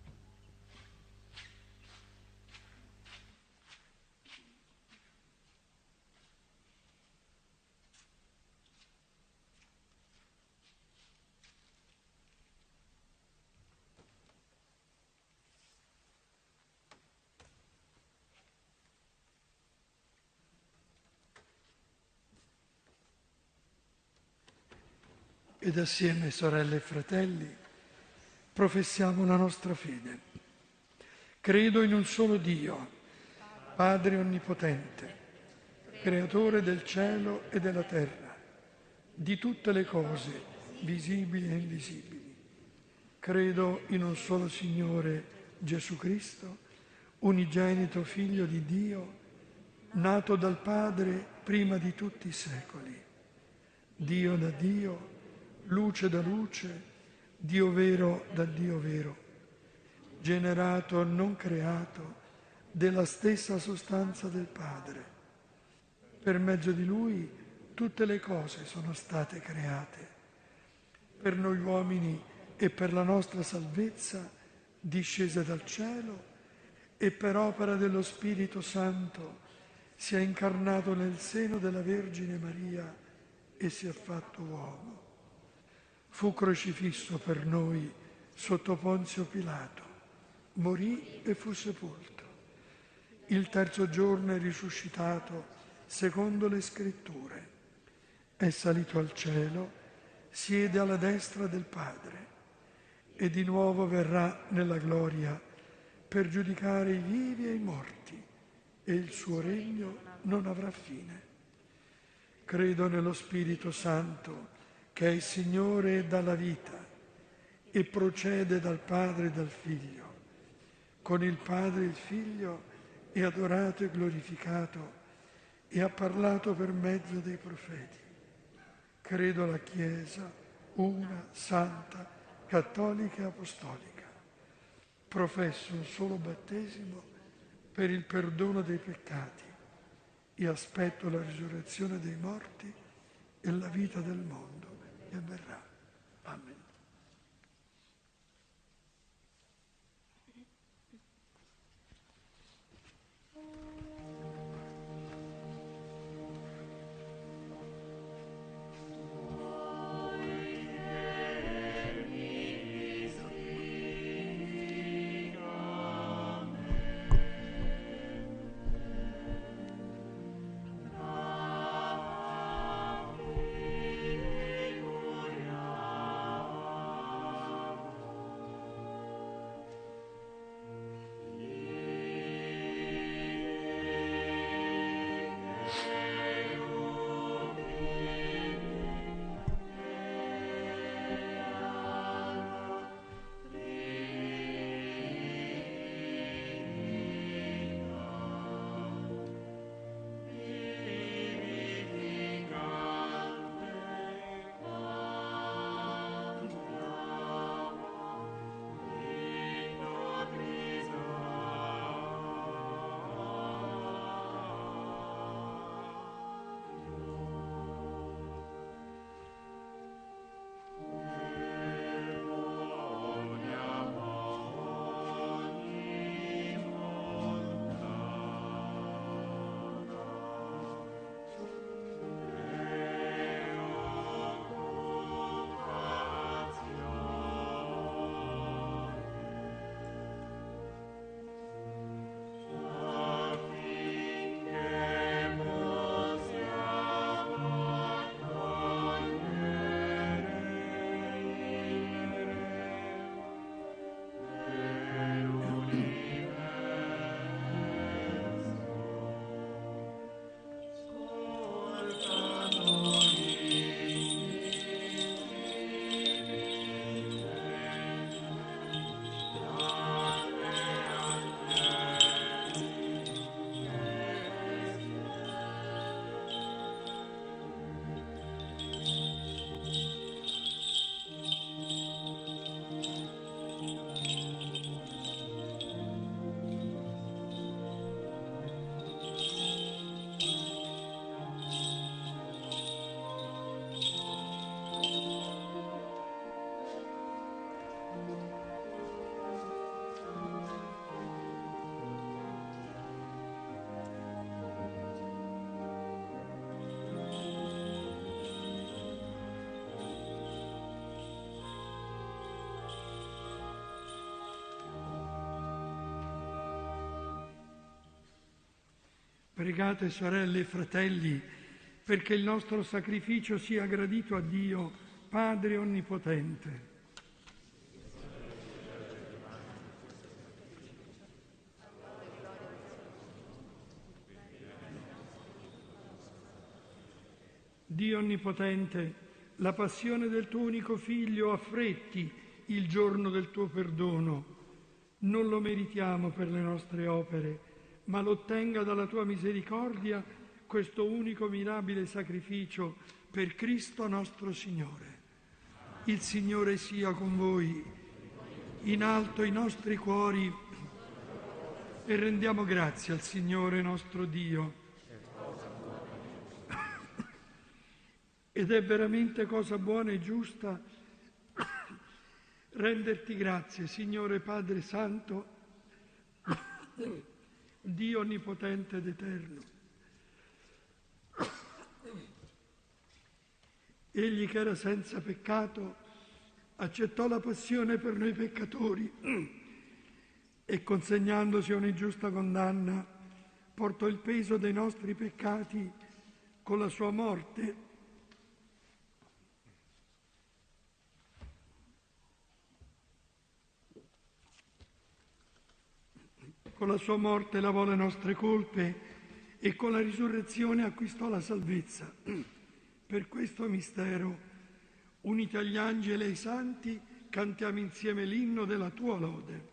Ed assieme, sorelle e fratelli, professiamo la nostra fede. Credo in un solo Dio, Padre Onnipotente, Creatore del cielo e della terra, di tutte le cose, visibili e invisibili. Credo in un solo Signore Gesù Cristo, unigenito Figlio di Dio, nato dal Padre prima di tutti i secoli. Dio da Dio, luce da luce, Dio vero da Dio vero, generato non creato, della stessa sostanza del Padre. Per mezzo di Lui tutte le cose sono state create. Per noi uomini e per la nostra salvezza discese dal cielo e per opera dello Spirito Santo si è incarnato nel seno della Vergine Maria e si è fatto uomo. Fu crocifisso per noi sotto Ponzio Pilato, morì e fu sepolto. Il terzo giorno è risuscitato secondo le Scritture. È salito al cielo siede alla destra del Padre e di nuovo verrà nella gloria per giudicare i vivi e i morti, e il suo regno non avrà fine. Credo nello Spirito Santo, che è il Signore e dà la vita, e procede dal Padre e dal Figlio. Con il Padre e il Figlio è adorato e glorificato e ha parlato per mezzo dei profeti. Credo alla Chiesa, una, santa, cattolica e apostolica. Professo un solo battesimo per il perdono dei peccati e aspetto la risurrezione dei morti e la vita del mondo che verrà. Amen. Pregate, sorelle e fratelli, perché il nostro sacrificio sia gradito a Dio, Padre Onnipotente. Dio Onnipotente, la passione del tuo unico Figlio affretti il giorno del tuo perdono. Non lo meritiamo per le nostre opere, ma lo ottenga dalla tua misericordia questo unico mirabile sacrificio per Cristo nostro Signore. Il Signore sia con voi, in alto i nostri cuori, e rendiamo grazie al Signore nostro Dio. Ed è veramente cosa buona e giusta renderti grazie, Signore Padre Santo, Dio Onnipotente ed Eterno. Egli che era senza peccato accettò la passione per noi peccatori e consegnandosi a un'ingiusta condanna portò il peso dei nostri peccati con la sua morte Con la sua morte lavò le nostre colpe e con la risurrezione acquistò la salvezza. Per questo mistero, uniti agli angeli e ai santi, cantiamo insieme l'inno della tua lode.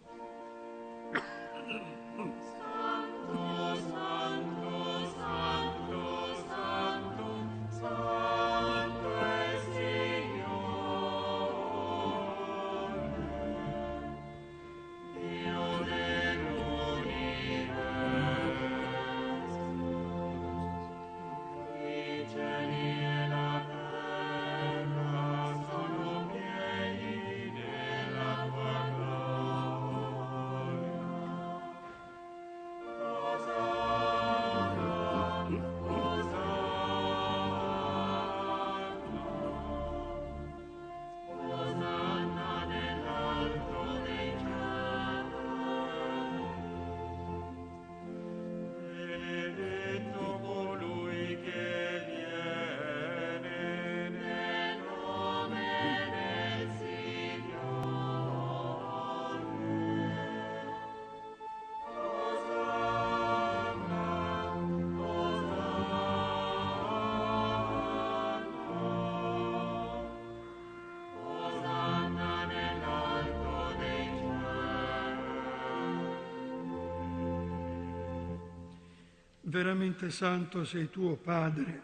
Veramente santo sei tu, o Padre,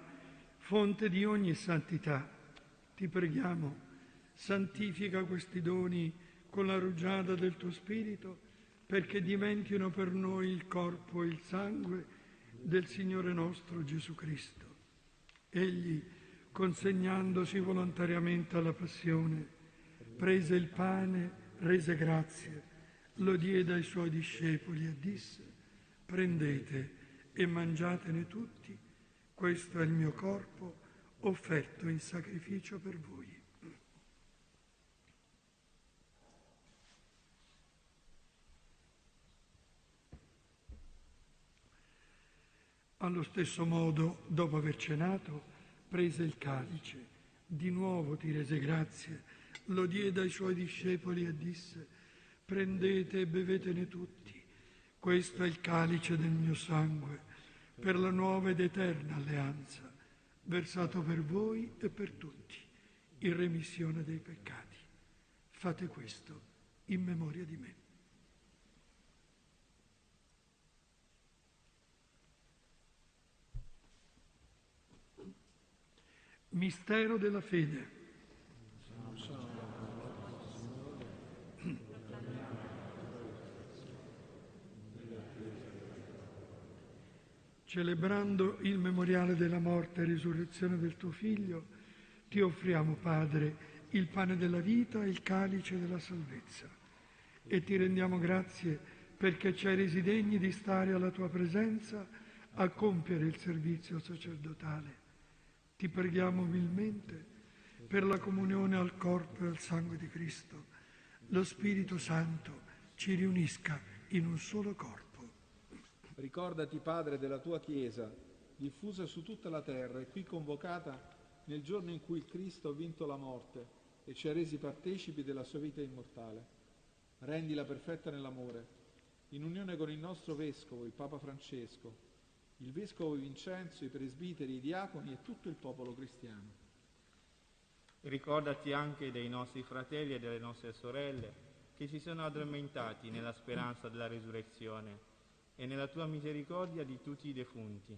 fonte di ogni santità. Ti preghiamo, santifica questi doni con la rugiada del tuo Spirito, perché diventino per noi il corpo e il sangue del Signore nostro Gesù Cristo. Egli, consegnandosi volontariamente alla passione, prese il pane, rese grazie, lo diede ai suoi discepoli e disse: prendete e mangiatene tutti, questo è il mio corpo offerto in sacrificio per voi. Allo stesso modo, dopo aver cenato, prese il calice, di nuovo ti rese grazie, lo diede ai suoi discepoli e disse: prendete e bevetene tutti, questo è il calice del mio sangue, per la nuova ed eterna alleanza, versato per voi e per tutti, in remissione dei peccati. Fate questo in memoria di me. Mistero della fede. Celebrando il memoriale della morte e risurrezione del tuo Figlio, ti offriamo, Padre, il pane della vita e il calice della salvezza. E ti rendiamo grazie perché ci hai resi degni di stare alla tua presenza a compiere il servizio sacerdotale. Ti preghiamo umilmente per la comunione al corpo e al sangue di Cristo. Lo Spirito Santo ci riunisca in un solo corpo. Ricordati, Padre, della tua Chiesa, diffusa su tutta la terra e qui convocata nel giorno in cui il Cristo ha vinto la morte e ci ha resi partecipi della sua vita immortale. Rendila perfetta nell'amore, in unione con il nostro Vescovo, il Papa Francesco, il Vescovo Vincenzo, i presbiteri, i diaconi e tutto il popolo cristiano. Ricordati anche dei nostri fratelli e delle nostre sorelle che si sono addormentati nella speranza della risurrezione e nella tua misericordia di tutti i defunti.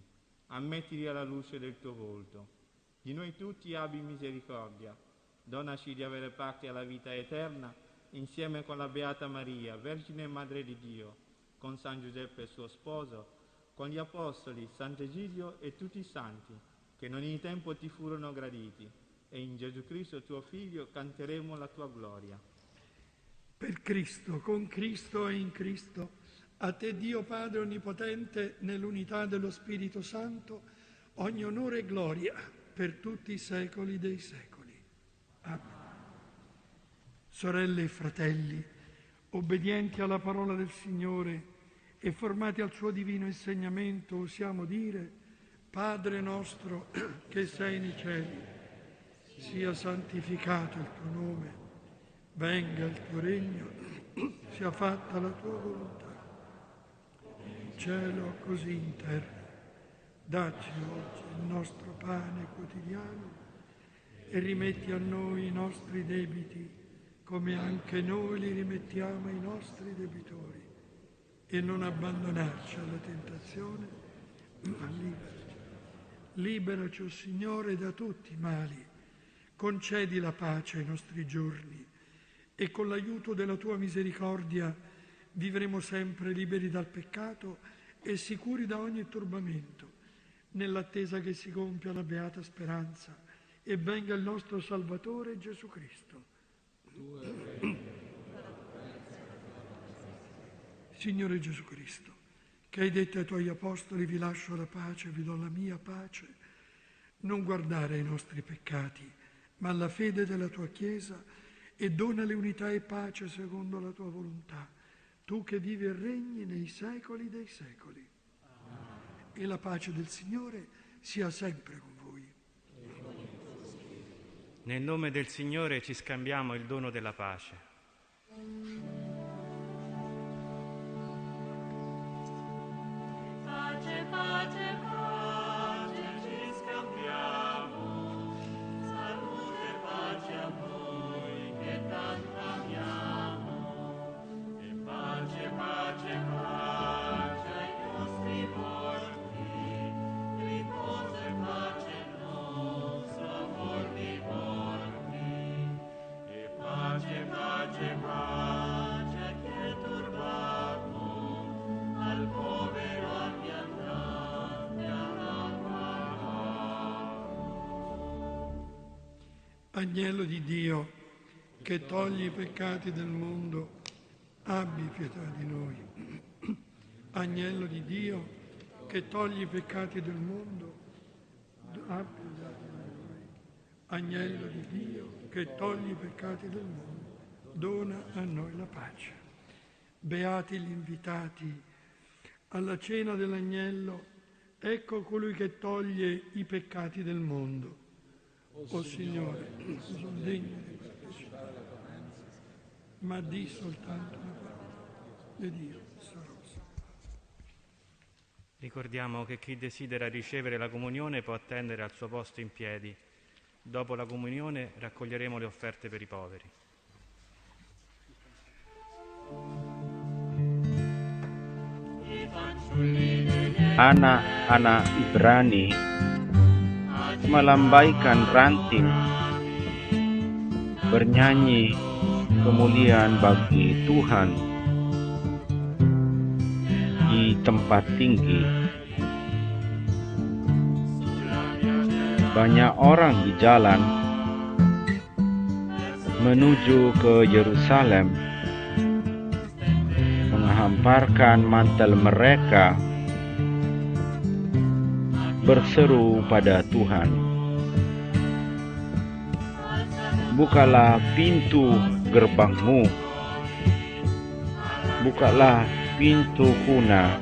Ammettili alla luce del tuo volto. Di noi tutti abbi misericordia. Donaci di avere parte alla vita eterna insieme con la Beata Maria, Vergine Madre di Dio, con San Giuseppe suo sposo, con gli Apostoli, Sant'Egidio e tutti i santi, che in ogni tempo ti furono graditi, e in Gesù Cristo tuo Figlio canteremo la tua gloria. Per Cristo, con Cristo e in Cristo, a te Dio Padre Onnipotente, nell'unità dello Spirito Santo, ogni onore e gloria per tutti i secoli dei secoli. Amen. Sorelle e fratelli, obbedienti alla parola del Signore e formati al suo divino insegnamento, osiamo dire: Padre nostro che sei nei cieli, sia santificato il tuo nome, venga il tuo regno, sia fatta la tua volontà, cielo così in terra. Dacci oggi il nostro pane quotidiano e rimetti a noi i nostri debiti, come anche noi li rimettiamo ai nostri debitori. E non abbandonarci alla tentazione, ma liberaci. Liberaci, o Signore, da tutti i mali. Concedi la pace ai nostri giorni e con l'aiuto della tua misericordia vivremo sempre liberi dal peccato e sicuri da ogni turbamento, nell'attesa che si compia la beata speranza e venga il nostro Salvatore Gesù Cristo. Signore Gesù Cristo, che hai detto ai tuoi apostoli: vi lascio la pace, vi do la mia pace, non guardare ai nostri peccati, ma alla fede della tua Chiesa, e donale unità e pace secondo la tua volontà, tu che vivi e regni nei secoli dei secoli. E la pace del Signore sia sempre con voi. Nel nome del Signore ci scambiamo il dono della pace. Pace, pace, pace, ci scambiamo, salute e pace a voi che tanto amiamo. E pace, pace, pace ai nostri morti, riposo e pace nostro amor di morti. E pace, pace, pace a chi è turbato, al povero aghiandante alla Agnello di Dio, che togli i peccati del mondo, abbi pietà di noi. Agnello di Dio, che togli i peccati del mondo, abbi pietà di noi. Agnello di Dio, che togli i peccati del mondo, dona a noi la pace. Beati gli invitati alla cena dell'agnello, ecco colui che toglie i peccati del mondo. O Signore, non sono degno di partecipare alla tua mensa, ma di soltanto una parola, ed io sarò salvato. Ricordiamo che chi desidera ricevere la comunione può attendere al suo posto in piedi. Dopo la comunione raccoglieremo le offerte per i poveri. Anak-anak Ibrani melambaikan ranting, bernyanyi kemuliaan bagi Tuhan di tempat tinggi. Banyak orang di jalan menuju ke Yerusalem, menghamparkan mantel mereka, berseru pada Tuhan, bukalah pintu gerbangmu, bukalah pintu kuna.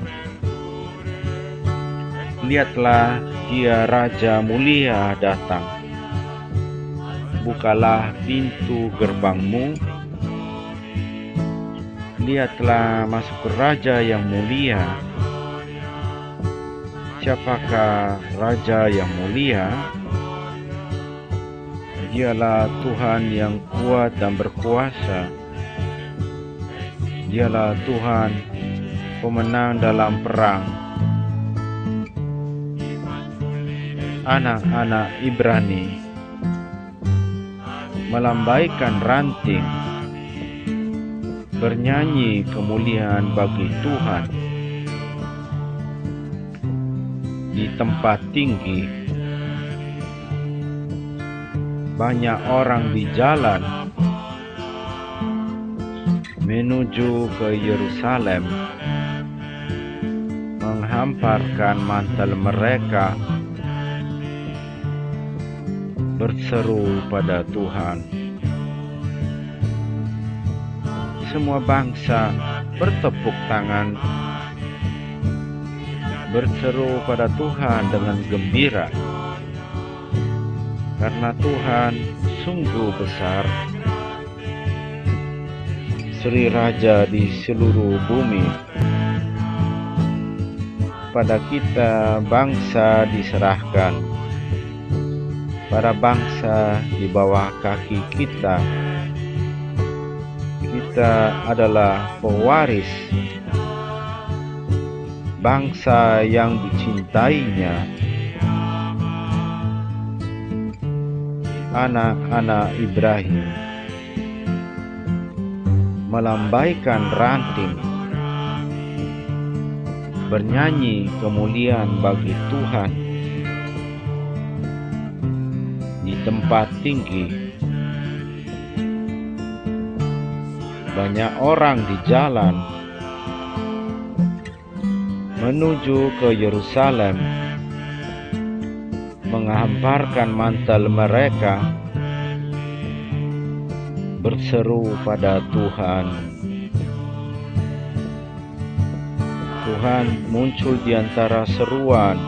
Lihatlah, dia Raja mulia datang. Bukalah pintu gerbangmu, lihatlah masuk Raja yang mulia. Siapakah Raja yang mulia? Dialah Tuhan yang kuat dan berkuasa. Dialah Tuhan pemenang dalam perang. Anak-anak Ibrani melambaikan ranting, bernyanyi kemuliaan bagi Tuhan di tempat tinggi. Banyak orang di jalan menuju ke Yerusalem, menghamparkan mantel mereka, berseru pada Tuhan. Semua bangsa bertepuk tangan, berseru pada Tuhan dengan gembira, karena Tuhan sungguh besar. Sri Raja di seluruh bumi. kepada kita bangsa diserahkan, para bangsa di bawah kaki kita. Kita adalah pewaris bangsa yang dicintainya, anak-anak Ibrahim melambaikan ranting, bernyanyi kemuliaan bagi Tuhan di tempat tinggi. Banyak orang di jalan menuju ke Yerusalem, menghamparkan mantel mereka, berseru pada Tuhan. Tuhan muncul di antara seruan,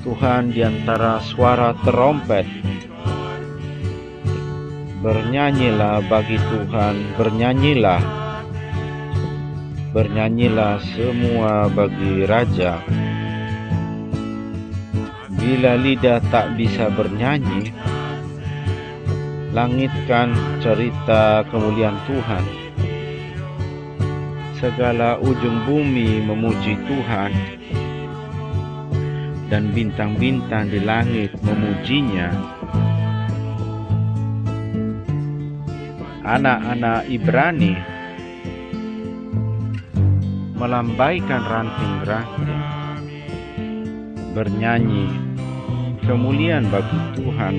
Tuhan di antara suara terompet. Bernyanyilah bagi Tuhan, bernyanyilah, bernyanyilah semua bagi Raja. Bila lidah tak bisa bernyanyi, langitkan cerita kemuliaan Tuhan. Segala ujung bumi memuji Tuhan, dan bintang-bintang di langit memujinya. Anak-anak Ibrani melambaikan ranting-ranting, bernyanyi kemuliaan bagi Tuhan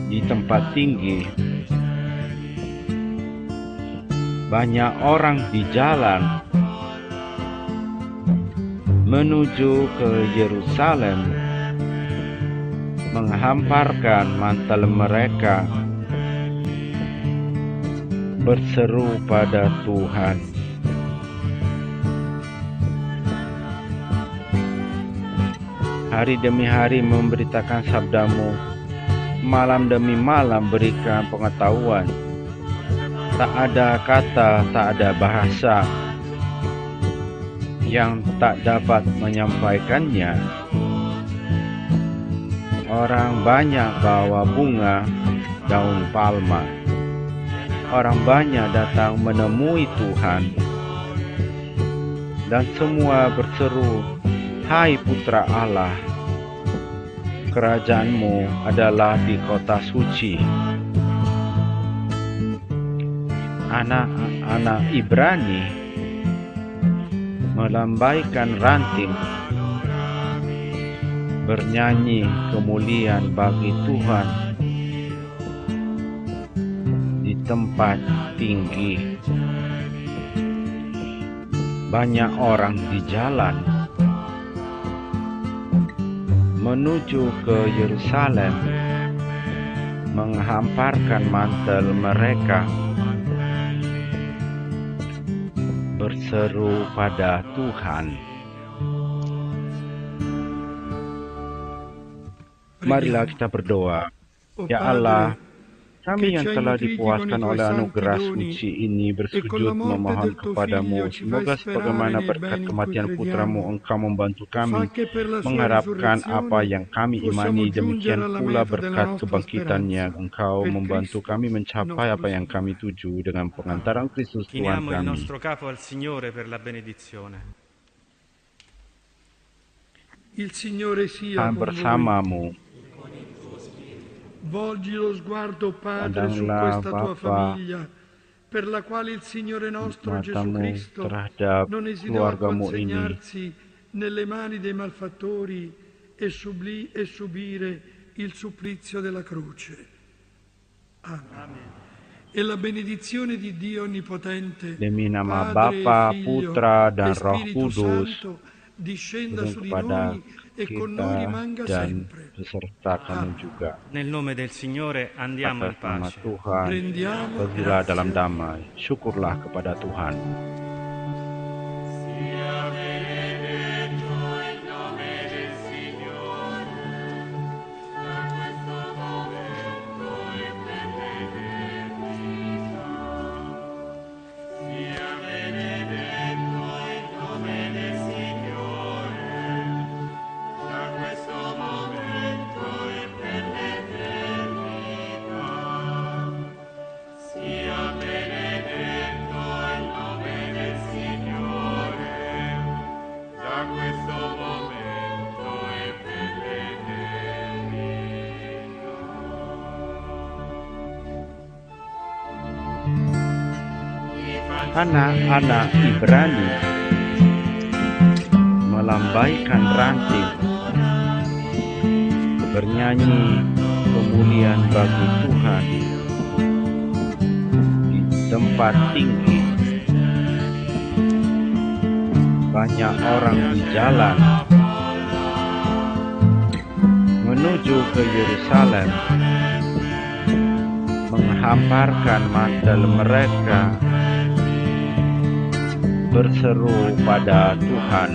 di tempat tinggi. Banyak orang di jalan menuju ke Yerusalem, menghamparkan mantel mereka, berseru pada Tuhan. Hari demi hari memberitakan sabdamu, malam demi malam berikan pengetahuan. Tak ada kata, tak ada bahasa yang tak dapat menyampaikannya. Orang banyak bawa bunga, daun palma. Orang banyak datang menemui Tuhan, dan semua berseru, "Hai Putra Allah, kerajaanmu adalah di kota suci." Anak-anak Ibrani melambaikan ranting, bernyanyi kemuliaan bagi Tuhan di tempat tinggi. Banyak orang di jalan menuju ke Yerusalem, menghamparkan mantel mereka, berseru pada Tuhan. Marilah kita berdoa. Ya Allah, kami yang telah dipuaskan oleh anugerah suci ini bersujud memohon kepadamu, semoga sebagaimana berkat kematian putramu Engkau membantu kami mengharapkan apa yang kami imani, demikian pula berkat kebangkitannya Engkau membantu kami mencapai apa yang kami tuju dengan pengantaran Kristus Tuhan Chiniamo il kami. nostro capo al Signore per la benedizione. Il Signore sia Tuhan con voi. bersamamu. Volgi lo sguardo, Padre, su Pandanglah questa tua Bapa famiglia, per la quale il Signore nostro Gesù matamu Cristo terhadap non esitò a keluargamu ini. consegnarsi nelle mani dei malfattori e subire il supplizio della croce. Amen. E la benedizione di Dio Onnipotente, Demi nama Padre Bapa, e Figlio Putra, dan e Roh Spirito Kudus, Santo, discenda turun su di kepada noi e con noi kita rimanga dan sempre. beserta kamu juga. Nel nome del Signore andiamo in Atas nama pace. Tuhan, Rendiamo pergilah grazie dalam a Dio. damai. Syukurlah kepada Tuhan. Sia benedetto il nome del Signore, da questo momento e per l'eternità. Sia benedetto il Anak-anak Ibrani melambaikan ranting, bernyanyi kemuliaan bagi Tuhan di tempat tinggi. Banyak orang di jalan menuju ke Yerusalem, menghamparkan mantel mereka, berseru pada Tuhan,